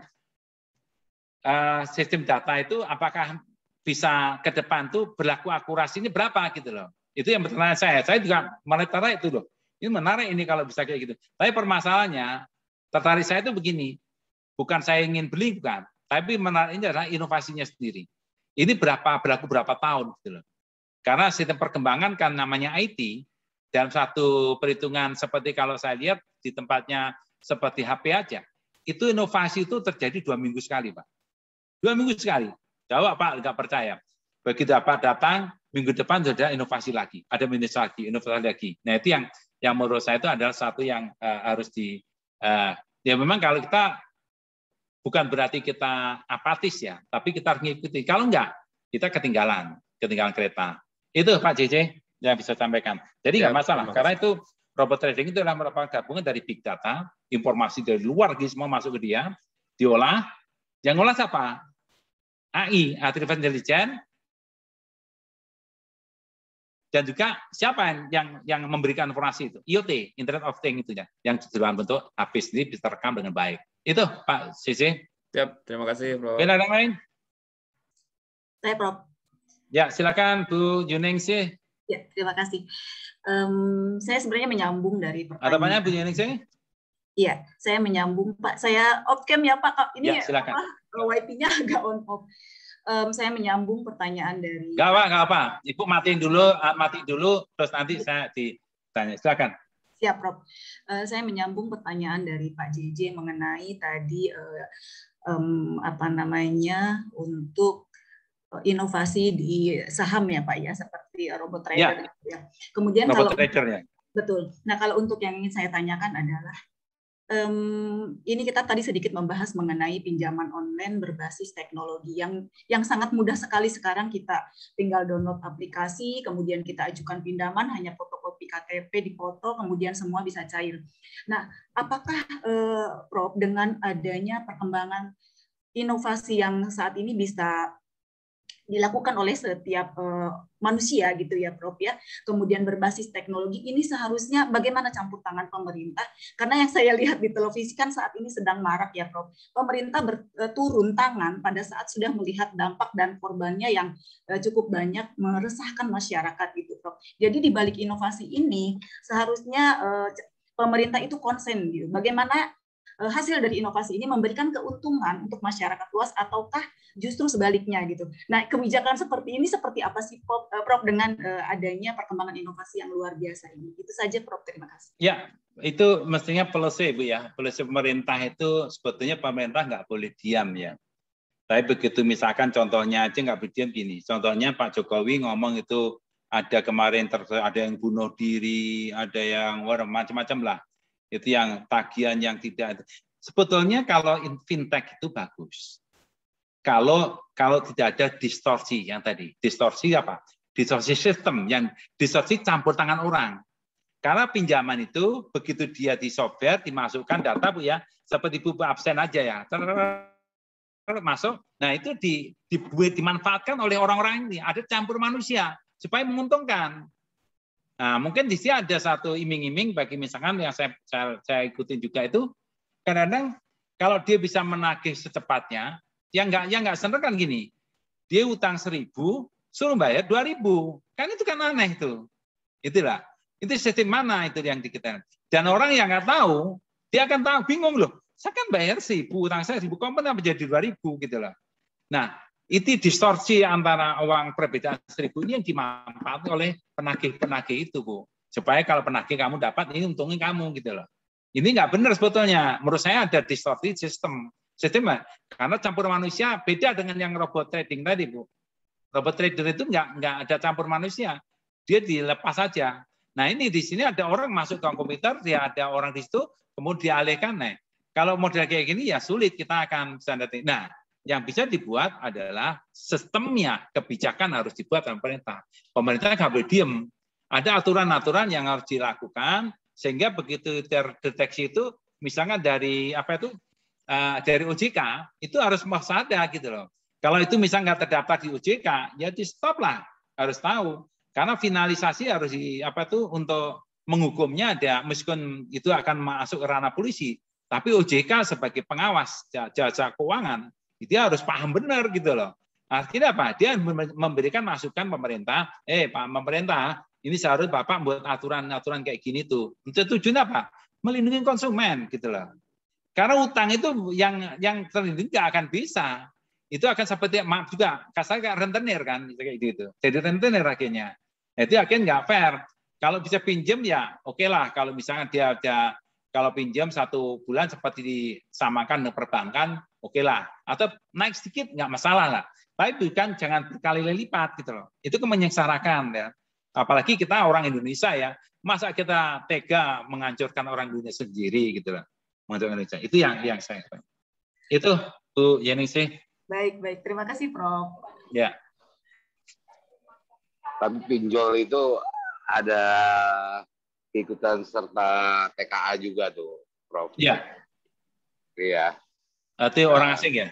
sistem data itu apakah bisa ke depan tuh berlaku akurasinya berapa gitu loh. Itu yang pertanyaan saya. Saya juga menarik itu loh. Ini menarik ini kalau bisa kayak gitu. Tapi permasalahannya, tertarik saya itu begini. Bukan saya ingin beli, bukan. Tapi menariknya adalah inovasinya sendiri. Ini berlaku berapa tahun gitu loh. Karena sistem perkembangan kan namanya IT, dalam satu perhitungan seperti kalau saya lihat di tempatnya seperti HP aja, itu inovasi itu terjadi 2 minggu sekali, Pak. 2 minggu sekali. Jawab Pak, nggak percaya. Begitu Pak datang, minggu depan sudah inovasi lagi, ada inovasi lagi. Nah itu yang menurut saya itu adalah satu yang harus ya memang kalau kita bukan berarti kita apatis ya, tapi kita harus mengikuti. Kalau enggak, kita ketinggalan kereta. Itu Pak JJ yang bisa sampaikan. Jadi nggak masalah, karena itu robot trading itu adalah merupakan gabungan dari big data, informasi dari luar semua masuk ke dia, diolah. Yang ngolah siapa? AI, Artificial Intelligence, dan juga siapa yang memberikan informasi itu? IoT, Internet of Things itu ya, yang dalam bentuk HP sendiri bisa terekam dengan baik. Itu Pak CC. Siap, terima kasih Prof. Ada yang lain? Saya Prof. Ya, silakan Bu Yuningsih. Ya, terima kasih. Saya sebenarnya menyambung dari pertanyaan. Ada banyak Bu Yuningsih? Iya, saya menyambung Pak. Saya off cam ya Pak. Ini ya, silakan. Wifi-nya agak on off. Saya menyambung pertanyaan dari. Nggak apa. Ibu matiin dulu, terus nanti saya ditanya. Silakan. Siap, Prof. Saya menyambung pertanyaan dari Pak JJ mengenai tadi untuk inovasi di saham ya Pak ya, seperti robot trader ya. Kemudian robot trader ya. Betul. Nah, kalau untuk yang ingin saya tanyakan adalah ini kita tadi sedikit membahas mengenai pinjaman online berbasis teknologi yang sangat mudah sekali sekarang. Kita tinggal download aplikasi, kemudian kita ajukan pinjaman, hanya fotokopi KTP dipoto, kemudian semua bisa cair. Nah, apakah Prof dengan adanya perkembangan inovasi yang saat ini bisa dilakukan oleh setiap manusia gitu ya Prof ya, kemudian berbasis teknologi ini seharusnya bagaimana campur tangan pemerintah? Karena yang saya lihat di televisi kan saat ini sedang marak ya Prof. Pemerintah turun tangan pada saat sudah melihat dampak dan korbannya yang cukup banyak meresahkan masyarakat gitu Prof. Jadi di balik inovasi ini seharusnya pemerintah itu konsen gitu. Bagaimana hasil dari inovasi ini memberikan keuntungan untuk masyarakat luas ataukah justru sebaliknya gitu. Nah, kebijakan seperti ini seperti apa sih Prof dengan adanya perkembangan inovasi yang luar biasa ini? Itu saja Prof, terima kasih. Ya, itu mestinya policy Bu ya. Policy pemerintah itu sebetulnya pemerintah nggak boleh diam ya. Tapi begitu misalkan contohnya aja nggak boleh diam gini. Contohnya Pak Jokowi ngomong itu ada kemarin ada yang bunuh diri, ada yang macam-macam lah. Itu yang tagihan yang tidak. Sebetulnya kalau fintech itu bagus. Kalau tidak ada distorsi yang tadi. Distorsi apa? Distorsi sistem, yang distorsi campur tangan orang. Karena pinjaman itu begitu dia di software dimasukkan data Bu ya, seperti Bu absen aja ya. Masuk. Nah, itu dimanfaatkan oleh orang-orang ini, ada campur manusia supaya menguntungkan. Nah, mungkin di sini ada satu iming-iming bagi misalkan yang saya ikutin juga itu kadang-kadang kalau dia bisa menagih secepatnya, yang nggak seneng kan gini, dia utang 1.000, suruh bayar 2.000, kan itu kan aneh itu, itulah, itu sistem mana itu yang diketahui. Dan orang yang nggak tahu, dia akan tahu, bingung loh, saya kan bayar 1.000, utang saya 1.000, kok kenapa jadi 2.000 gitu lah. Nah, itu distorsi antara uang perbedaan 1.000 ini yang dimanfaatkan oleh penagih-penagih itu Bu, supaya kalau penagih kamu dapat ini untungin kamu gitu loh. Ini nggak benar sebetulnya. Menurut saya ada distorsi sistem karena campur manusia beda dengan yang robot trading tadi Bu. Robot trader itu nggak ada campur manusia, dia dilepas saja. Nah ini di sini ada orang masuk ke komputer, dia ada orang di situ, kemudian dialihkan. Nah, kalau model kayak gini ya sulit kita akan standar. Nah, yang bisa dibuat adalah sistemnya, kebijakan harus dibuat oleh pemerintah. Pemerintah nggak boleh diem. Ada aturan-aturan yang harus dilakukan sehingga begitu terdeteksi itu, misalnya dari dari OJK itu harus ada gitu loh. Kalau itu misalnya nggak terdaftar di OJK, ya di stop lah, harus tahu. Karena finalisasi harus untuk menghukumnya ada, meskipun itu akan masuk ke ranah polisi, tapi OJK sebagai pengawas jasa keuangan Dia harus paham benar gitu loh. Akhirnya apa? Dia memberikan masukan pemerintah, Pak pemerintah, ini seharusnya Bapak buat aturan-aturan kayak gini tuh. Tujuannya apa? Melindungi konsumen gitu loh. Karena utang itu yang terlindungi nggak akan bisa. Itu akan seperti maaf juga, kasarnya kayak rentenir kan, kayak gitu. Jadi rentenir akhirnya. Itu akhirnya nggak fair. Kalau bisa pinjam ya oke lah. Kalau misalnya dia kalau pinjam 1 bulan seperti disamakan dengan perbankan, oke lah. Atau naik sedikit nggak masalah lah. Tapi bukan jangan berkali lipat gitu loh. Itu menyengsarakan ya. Apalagi kita orang Indonesia ya. Masa kita tega menghancurkan orang Indonesia sendiri gitu loh. Indonesia. Itu yang saya. Itu Bu Yeningsih. Baik. Terima kasih Prof. Ya. Tapi pinjol itu ada ikutan serta TKA juga tuh, Prof. Iya. Iya. Itu orang asing ya?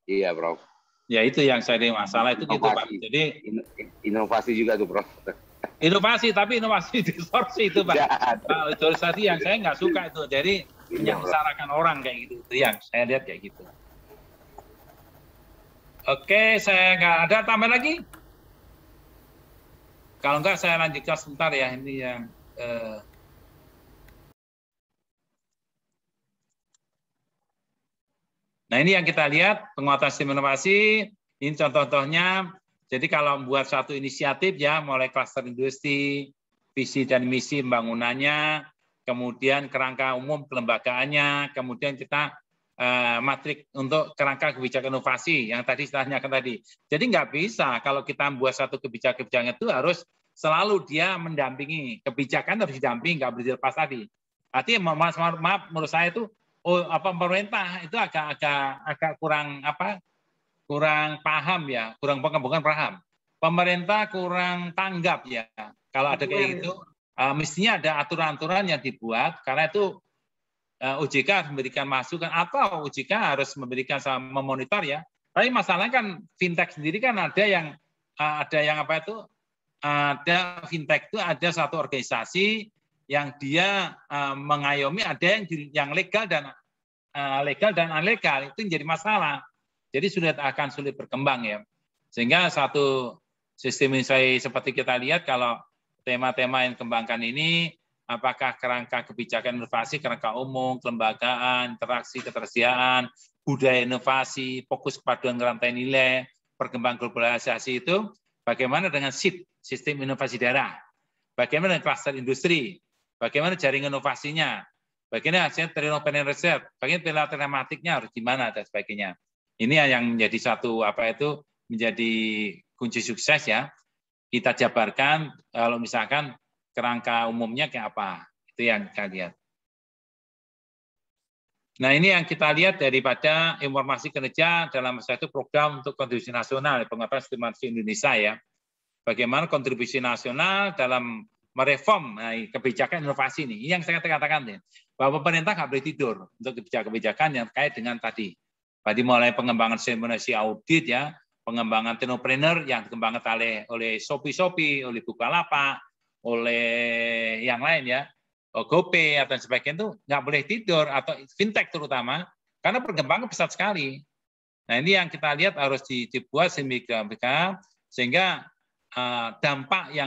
Iya, Prof. Ya itu yang saya masalah itu gitu Pak. Jadi inovasi juga tuh, Prof. Inovasi, tapi inovasi distorsi itu Pak. Distorsi yang saya nggak suka itu. Jadi menyengsarakan orang kayak gitu. Itu yang saya lihat kayak gitu. Oke, saya nggak ada tambah lagi. Kalau enggak saya lanjutkan sebentar ya. Ini yang nah ini yang kita lihat penguatan sistem inovasi. Ini contoh-contohnya. Jadi kalau membuat satu inisiatif ya, mulai klaster industri, visi dan misi pembangunannya, kemudian kerangka umum kelembagaannya, kemudian kita matrik untuk kerangka kebijakan inovasi yang tadi saya tanyakan tadi. Jadi nggak bisa kalau kita membuat satu kebijakan itu harus selalu dia mendampingi. Kebijakan harus didampingi, nggak boleh dilepas tadi. Artinya maaf menurut saya itu pemerintah itu agak kurang paham ya, bukan paham. Pemerintah kurang tanggap ya. Kalau ada kayak gitu, mestinya ada aturan-aturan yang dibuat karena itu OJK harus memberikan masukan atau OJK harus memberikan memonitor ya. Tapi masalahnya kan fintech sendiri kan ada yang ada fintech itu ada satu organisasi yang dia mengayomi, ada yang legal dan ilegal itu menjadi masalah. Jadi akan sulit berkembang ya. Sehingga satu sistem ini seperti kita lihat kalau tema-tema yang dikembangkan ini apakah kerangka kebijakan inovasi, kerangka umum, kelembagaan, interaksi, ketersediaan, budaya inovasi, fokus kepaduan rantai nilai, perkembangan globalisasi itu, bagaimana dengan SID, sistem inovasi daerah, bagaimana dengan klaster industri, bagaimana jaringan inovasinya, bagaimana hasilnya terinovatif riset, bagaimana telematiknya harus gimana dan sebagainya. Ini yang menjadi satu menjadi kunci sukses ya. Kita jabarkan kalau misalkan kerangka umumnya kayak apa, itu yang kita lihat. Nah ini yang kita lihat daripada informasi kinerja dalam masa itu program untuk kontribusi nasional pengetahuan sistem Indonesia ya. Bagaimana kontribusi nasional dalam mereform kebijakan inovasi ini. Yang saya katakan ya, bahwa pemerintah nggak boleh tidur untuk kebijakan yang terkait dengan tadi mulai pengembangan simulasi audit ya, pengembangan teknopreneur yang dikembangkan oleh Shopee, oleh Bukalapak, oleh yang lain ya, GoPay atau sebagainya itu nggak boleh tidur atau fintech terutama karena perkembangan pesat sekali. Nah ini yang kita lihat harus dibuat sehingga dampak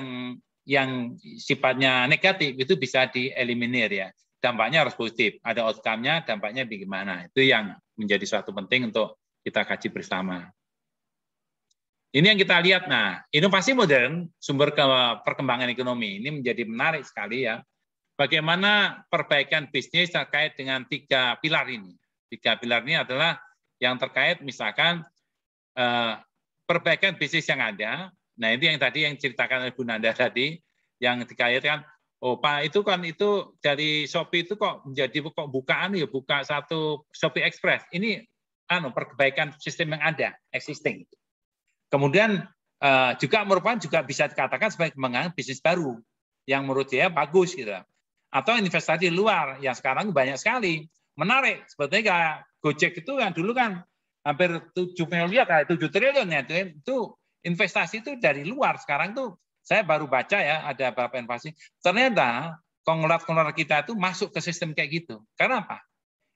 yang sifatnya negatif itu bisa dieliminir ya. Dampaknya harus positif. Ada outcome-nya, dampaknya bagaimana. Itu yang menjadi suatu penting untuk kita kaji bersama. Ini yang kita lihat. Nah, inovasi modern, sumber perkembangan ekonomi ini menjadi menarik sekali ya. Bagaimana perbaikan bisnis terkait dengan 3 pilar ini. 3 pilar ini adalah yang terkait misalkan perbaikan bisnis yang ada. Nah, itu yang tadi yang ceritakan Bu Nanda tadi, yang dikaitkan, oh Pak itu dari Shopee itu kok menjadi buka satu Shopee Express. Ini perbaikan sistem yang ada, existing. Kemudian juga bisa dikatakan sebagai pengembangan bisnis baru yang menurut dia bagus gitu. Atau investasi di luar yang sekarang banyak sekali. Menarik. Sebetulnya kayak Gojek itu yang dulu kan hampir 7 miliar, 7 triliun ya. Itu investasi itu dari luar. Sekarang tuh saya baru baca ya ada beberapa investasi. Ternyata konglomerat kita itu masuk ke sistem kayak gitu. Karena apa?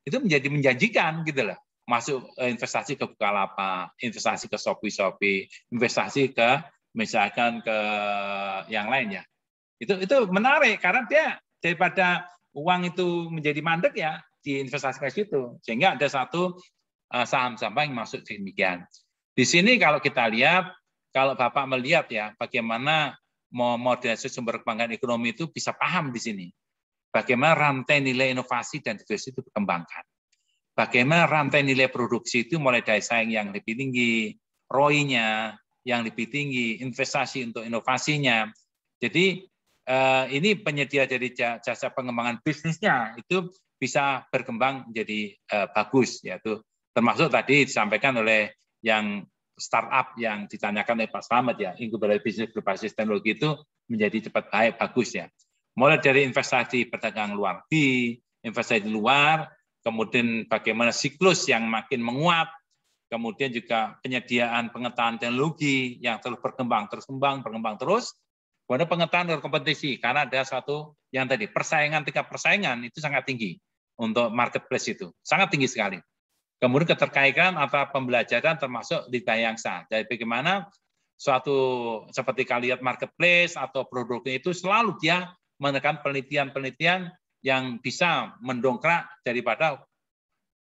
Itu menjadi menjanjikan gitu loh. masuk investasi ke Bukalapak, investasi ke Shopee, investasi ke misalkan ke yang lainnya. Itu menarik karena dia daripada uang itu menjadi mandek ya diinvestasikan ke situ, sehingga ada satu saham-saham yang masuk demikian. Di sini kalau kita lihat, kalau Bapak melihat ya bagaimana model sumber pengembangan ekonomi itu bisa paham di sini. Bagaimana rantai nilai inovasi dan diversitas itu dikembangkan. Bagaimana rantai nilai produksi itu mulai dari saing yang lebih tinggi, ROI-nya yang lebih tinggi, investasi untuk inovasinya. Jadi ini penyedia dari jasa pengembangan bisnisnya itu bisa berkembang menjadi bagus, yaitu termasuk tadi disampaikan oleh yang startup yang ditanyakan oleh Pak Slamet ya, inkubasi bisnis berbasis teknologi itu menjadi cepat baik bagus ya. Mulai dari investasi perdagangan luar negeri, investasi di luar, kemudian bagaimana siklus yang makin menguat, kemudian juga penyediaan pengetahuan teknologi yang terus berkembang terus, kemudian pengetahuan kompetisi karena ada satu yang tadi tingkat persaingan itu sangat tinggi untuk marketplace itu sangat tinggi sekali. Kemudian keterkaitan atau pembelajaran termasuk di Dayangsa. Jadi bagaimana suatu seperti kalian lihat marketplace atau produknya itu selalu dia menekan penelitian-penelitian yang bisa mendongkrak daripada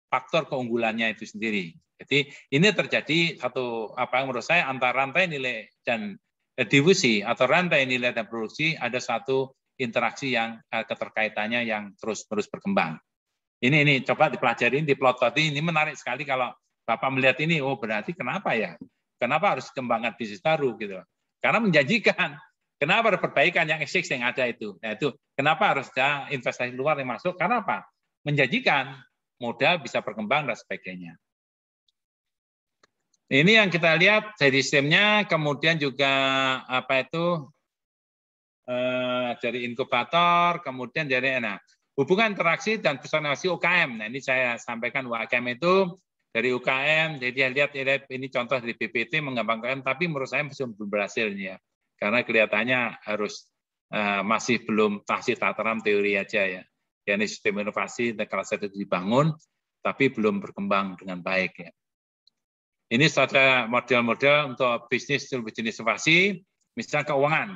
faktor keunggulannya itu sendiri. Jadi ini terjadi satu menurut saya antara rantai nilai dan distribusi atau rantai nilai dan produksi ada satu interaksi yang keterkaitannya yang terus berkembang. Ini coba dipelajari, diplot tadi, ini menarik sekali kalau Bapak melihat ini, oh berarti kenapa ya? Kenapa harus kembangkan bisnis baru gitu? Karena menjanjikan. Kenapa ada perbaikan yang existing yang ada itu? Nah itu kenapa harus ada investasi luar yang masuk? Karena apa? Menjanjikan modal bisa berkembang dan sebagainya. Ini yang kita lihat dari sistemnya, kemudian juga dari inkubator, kemudian dari hubungan interaksi dan personalisasi UKM. Nah ini saya sampaikan UKM itu dari UKM, jadi lihat ini contoh dari BPT mengembangkan, tapi menurut saya belum berhasil ya, karena kelihatannya harus masih belum tataran teori aja ya. Ini sistem inovasi kalau itu dibangun, tapi belum berkembang dengan baik ya. Ini saja model-model untuk bisnis jenis inovasi, misalnya keuangan,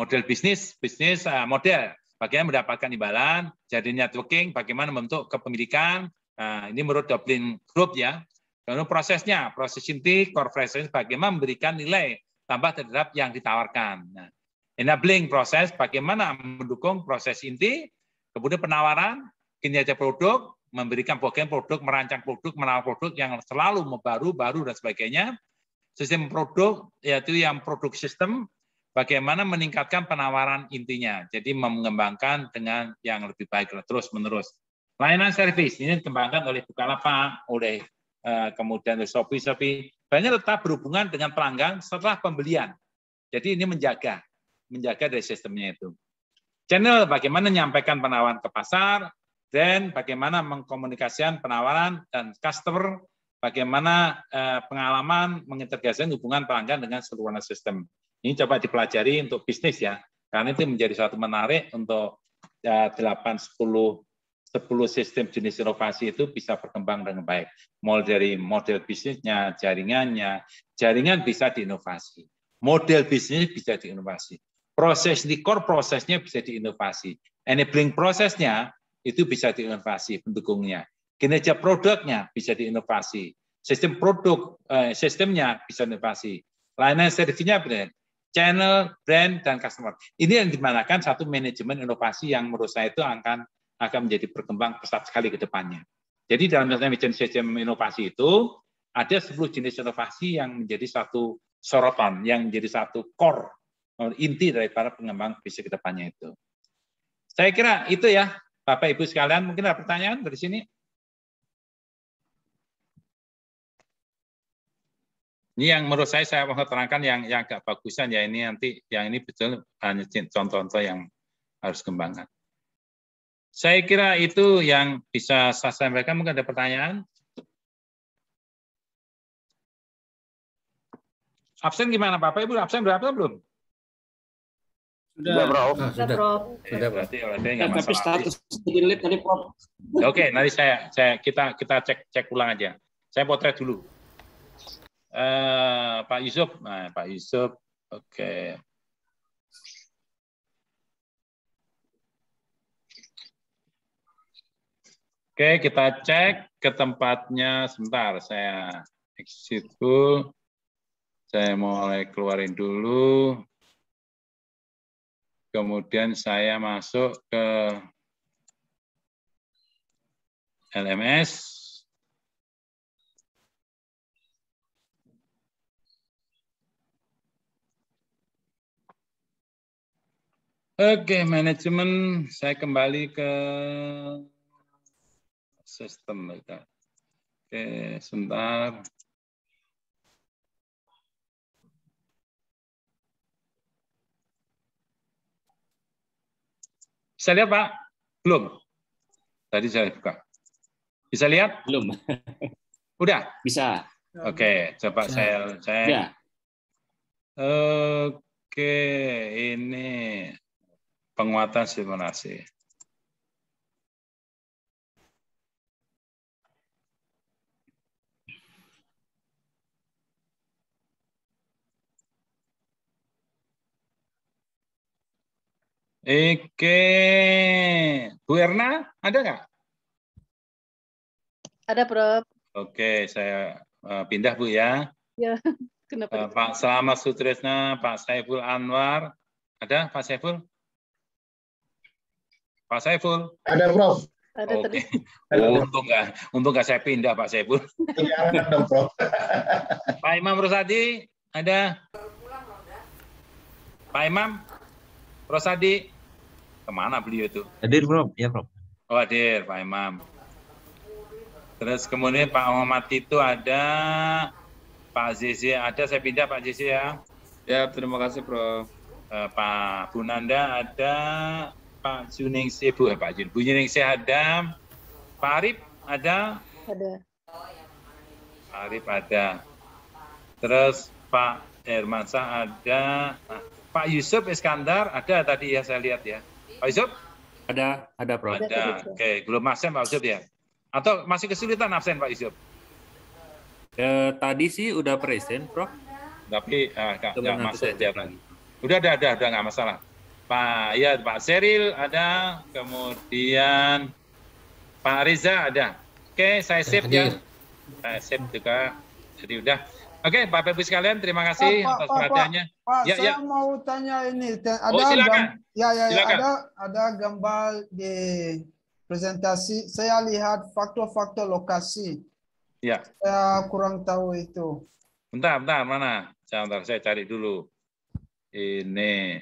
model bisnis model. Bagaimana mendapatkan imbalan, jadi networking, bagaimana membentuk kepemilikan. Nah, ini menurut Dublin Group ya. Kemudian prosesnya, proses inti, core franchise, bagaimana memberikan nilai tambah terhadap yang ditawarkan. Nah, enabling proses, bagaimana mendukung proses inti, kemudian penawaran, kinerja produk, memberikan bagian produk, merancang produk, menawar produk yang selalu baru dan sebagainya. Sistem produk, yaitu yang produk sistem, bagaimana meningkatkan penawaran intinya, jadi mengembangkan dengan yang lebih baik terus-menerus. Layanan servis ini dikembangkan oleh Bukalapak, oleh kemudian Shopee, banyak tetap berhubungan dengan pelanggan setelah pembelian. Jadi ini menjaga dari sistemnya itu. Channel bagaimana menyampaikan penawaran ke pasar, dan bagaimana mengkomunikasikan penawaran dan customer, bagaimana pengalaman mengintegrasikan hubungan pelanggan dengan seluruh sistem. Ini coba dipelajari untuk bisnis ya, karena itu menjadi suatu menarik untuk 8-10 sistem jenis inovasi itu bisa berkembang dengan baik. Mulai dari model bisnisnya, jaringan bisa diinovasi. Model bisnis bisa diinovasi. Proses di core prosesnya bisa diinovasi. Enabling prosesnya itu bisa diinovasi pendukungnya. Kinerja produknya bisa diinovasi. Sistem produk, sistemnya bisa diinovasi. Layanan servisnya benar. Channel, brand, dan customer. Ini yang dimanakan satu manajemen inovasi yang menurut saya itu akan menjadi berkembang pesat sekali ke depannya. Jadi dalam manajemen sistem inovasi itu ada 10 jenis inovasi yang menjadi satu sorotan, yang menjadi satu core, inti dari para pengembang bisnis ke depannya itu. Saya kira itu ya, Bapak Ibu sekalian, mungkin ada pertanyaan dari sini? Ini yang menurut saya mau terangkan yang agak bagusan ya, ini nanti yang ini betul hanya contoh-contoh yang harus kembangkan. Saya kira itu yang bisa saya sampaikan. Mungkin ada pertanyaan? Absen gimana Bapak Ibu? Absen berapa belum? Sudah, Prof. Sudah, Prof. Sudah, berarti nggak Tapi masalah. status delete tadi, Prof. Oke, nanti kita cek ulang aja. Saya potret dulu. Pak Yusuf, Pak Yusuf, oke. Oke, kita cek ke tempatnya. Sebentar, saya exit dulu. Saya mulai keluarin dulu. Kemudian saya masuk ke LMS. Oke, manajemen. Saya kembali ke sistem. Oke, sebentar. Bisa lihat, Pak? Belum? Tadi saya buka. Bisa lihat? Belum. Udah? Bisa. Oke, coba saya Ya. Oke, ini penguatan simulasi. Oke, Bu Erna, ada nggak? Ada, Prof. Oke, saya pindah, Bu, ya. Ya, kenapa? Pak Slamet Sutrisna, Pak Saiful Anwar. Ada Pak Saiful? Pak Saiful? Ada, Prof. Ada tadi. Untung nggak saya pindah, Pak Saiful. Iya, ada, Prof. Pak Imam Rosadi, ada? Pak Imam Rosadi, kemana beliau itu? Hadir, Prof. Ya, Prof. Oh, hadir, Pak Imam. Terus kemudian Pak Muhammad itu ada, Pak Zizi ada, saya pindah Pak Zizi ya. Ya, terima kasih, Prof. Pak Bunanda ada, Pak Juningsih, Pak Juningsih ada, Pak Arif ada. Ada. Pak Arif ada. Terus Pak Hermansyah ada. Nah, Pak Yusuf Iskandar ada tadi ya, saya lihat ya. Pak Yusuf? Ada, Prof. Ada. Oke, belum absen Pak Yusuf ya? Atau masih kesulitan absen Pak Yusuf? Tadi sih udah present, Prof. Tapi nggak masuk dia lagi. Udah nggak masalah. Pak Seril ada, kemudian Pak Riza ada. Oke, saya save ya. Saya save juga. Jadi udah. Oke, Bapak Ibu sekalian, terima kasih atas perhatiannya. Pak, Ya, saya ya. mau tanya ini. Silakan. Silakan. Ada gambar di presentasi. Saya lihat faktor-faktor lokasi. Ya. Saya kurang tahu itu. Bentar, mana? Sebentar, saya cari dulu. Ini.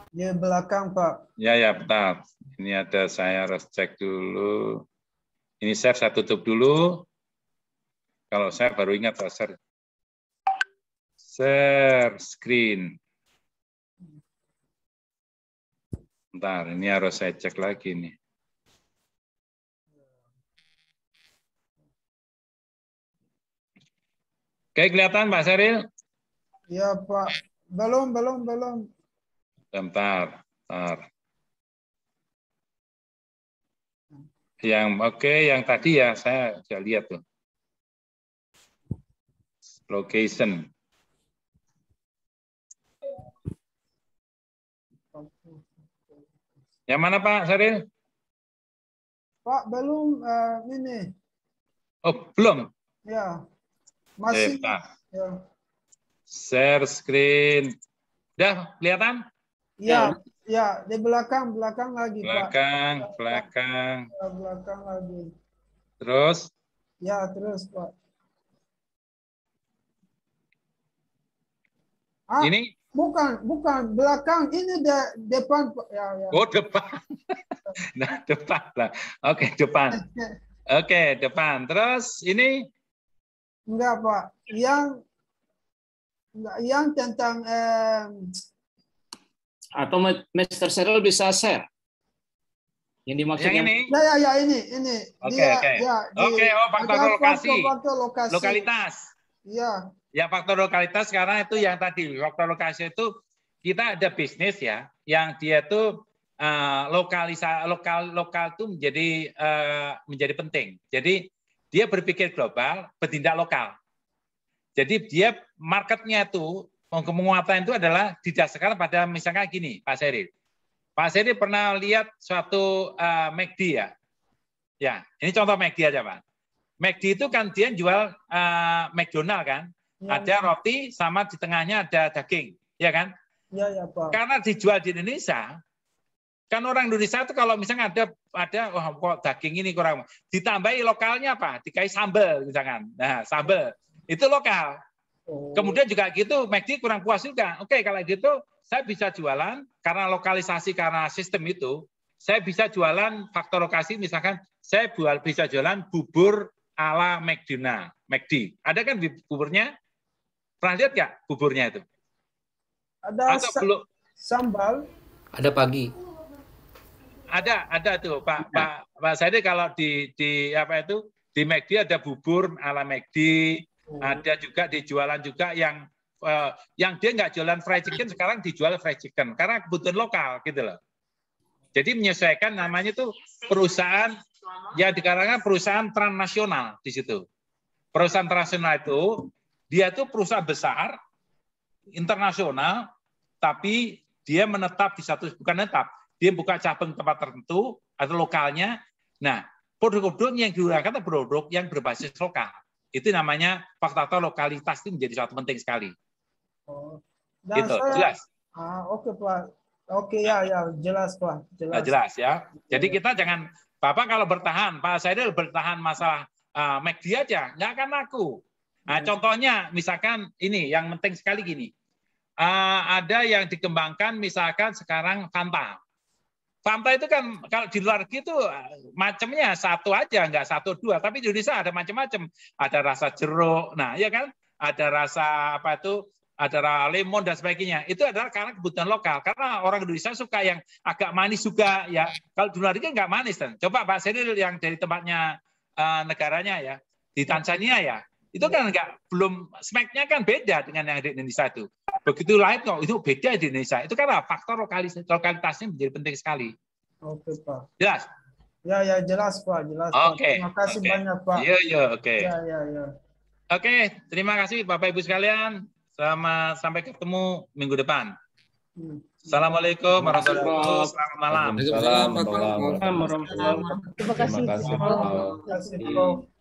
Di belakang, Pak. Ya, bentar. Ini ada, saya harus cek dulu. Ini saya tutup dulu. Kalau saya baru ingat, Pak, share screen. Bentar, ini harus saya cek lagi nih. Oke, kelihatan Pak Seril? Ya, Pak. Belum. Bentar. Yang tadi ya saya sudah lihat tuh. Location. Yang mana Pak Seril? Pak, belum ini. Oh, belum. Ya. Masih. Ya. Share screen. Udah kelihatan? Ya, di belakang lagi, Pak. Belakang. Belakang lagi. Terus? Ya, terus, Pak. Ini? Bukan belakang. Ini depan, Pak. Ya. Oh, depan. Nah, depan lah. Oke, depan. Oke, depan. Terus ini? Enggak, Pak. Yang tentang atau Mr. Seril bisa share. Yang dimaksud yang ini? Ya, ini. Oke. Faktor lokasi. Faktor lokasi. Lokalitas. Iya. Ya faktor lokalitas sekarang itu yang tadi faktor lokasi itu kita ada bisnis ya yang dia tuh lokal itu menjadi penting. Jadi dia berpikir global, bertindak lokal. Jadi dia marketnya itu penguatan itu adalah didasarkan pada misalnya gini, Pak Seril. Pak Seril pernah lihat suatu McD ya? Ya, ini contoh McD aja Pak. McD itu kan dia jual McDonald kan? Ada roti sama di tengahnya ada daging, ya kan? Ya, Pak. Karena dijual di Indonesia, kan orang Indonesia itu kalau misalnya ada kok daging ini kurang, ditambahi lokalnya apa? Dikasih sambal misalkan. Nah, sambal itu lokal. Kemudian juga gitu, McD kurang puas juga. Oke, kalau gitu saya bisa jualan karena lokalisasi karena sistem itu, saya bisa jualan faktor lokasi misalkan saya bisa jualan bubur ala McD. Ada kan buburnya? Pernah lihat nggak buburnya itu? Ada sambal. Ada pagi. Ada tuh Pak Saidi kalau di apa itu di McD ada bubur ala McD, ada juga dijualan juga yang dia nggak jualan fried chicken sekarang dijual fried chicken karena kebutuhan lokal gitu loh. Jadi menyesuaikan namanya tuh perusahaan yang dikarenakan perusahaan transnasional di situ. Perusahaan transnasional itu dia tuh perusahaan besar internasional tapi dia menetap di satu bukan menetap, dia buka cabang tempat tertentu atau lokalnya. Nah, produk-produk yang digunakan adalah produk yang berbasis lokal. Itu namanya faktor lokalitas itu menjadi suatu penting sekali. Dan gitu, saya, jelas. Oke Pak. Oke ya jelas Pak. Jelas ya. Jadi kita jangan Bapak kalau bertahan, Pak Saidil bertahan masalah McD aja, nggak akan laku. Nah, contohnya misalkan ini yang penting sekali gini. Ada yang dikembangkan misalkan sekarang Fanta. Fanta itu kan kalau di luar gitu macamnya satu aja, nggak 1, 2. Tapi di Indonesia ada macam-macam. Ada rasa jeruk, nah ya kan, ada rasa apa itu, ada lemon dan sebagainya. Itu adalah karena kebutuhan lokal. Karena orang Indonesia suka yang agak manis juga ya. Kalau di luar kan nggak manis kan. Coba Pak Senil yang dari tempatnya negaranya ya di Tanzania ya. Itu kan belum smack-nya kan beda dengan yang di Indonesia itu. Begitu lain kok itu beda di Indonesia. Itu karena faktor lokalitasnya menjadi penting sekali. Oke Pak. Jelas? Ya jelas Pak, jelas Pak. Terima kasih banyak Pak. Iya, oke. Ya. Oke, terima kasih Bapak Ibu sekalian. Sampai ketemu minggu depan. Assalamualaikum warahmatullahi wabarakatuh. Selamat malam.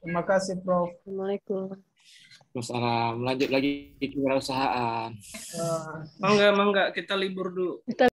Terima kasih Prof. Assalamualaikum. Lanjut lagi kewirausahaan. Mangga kita libur dulu.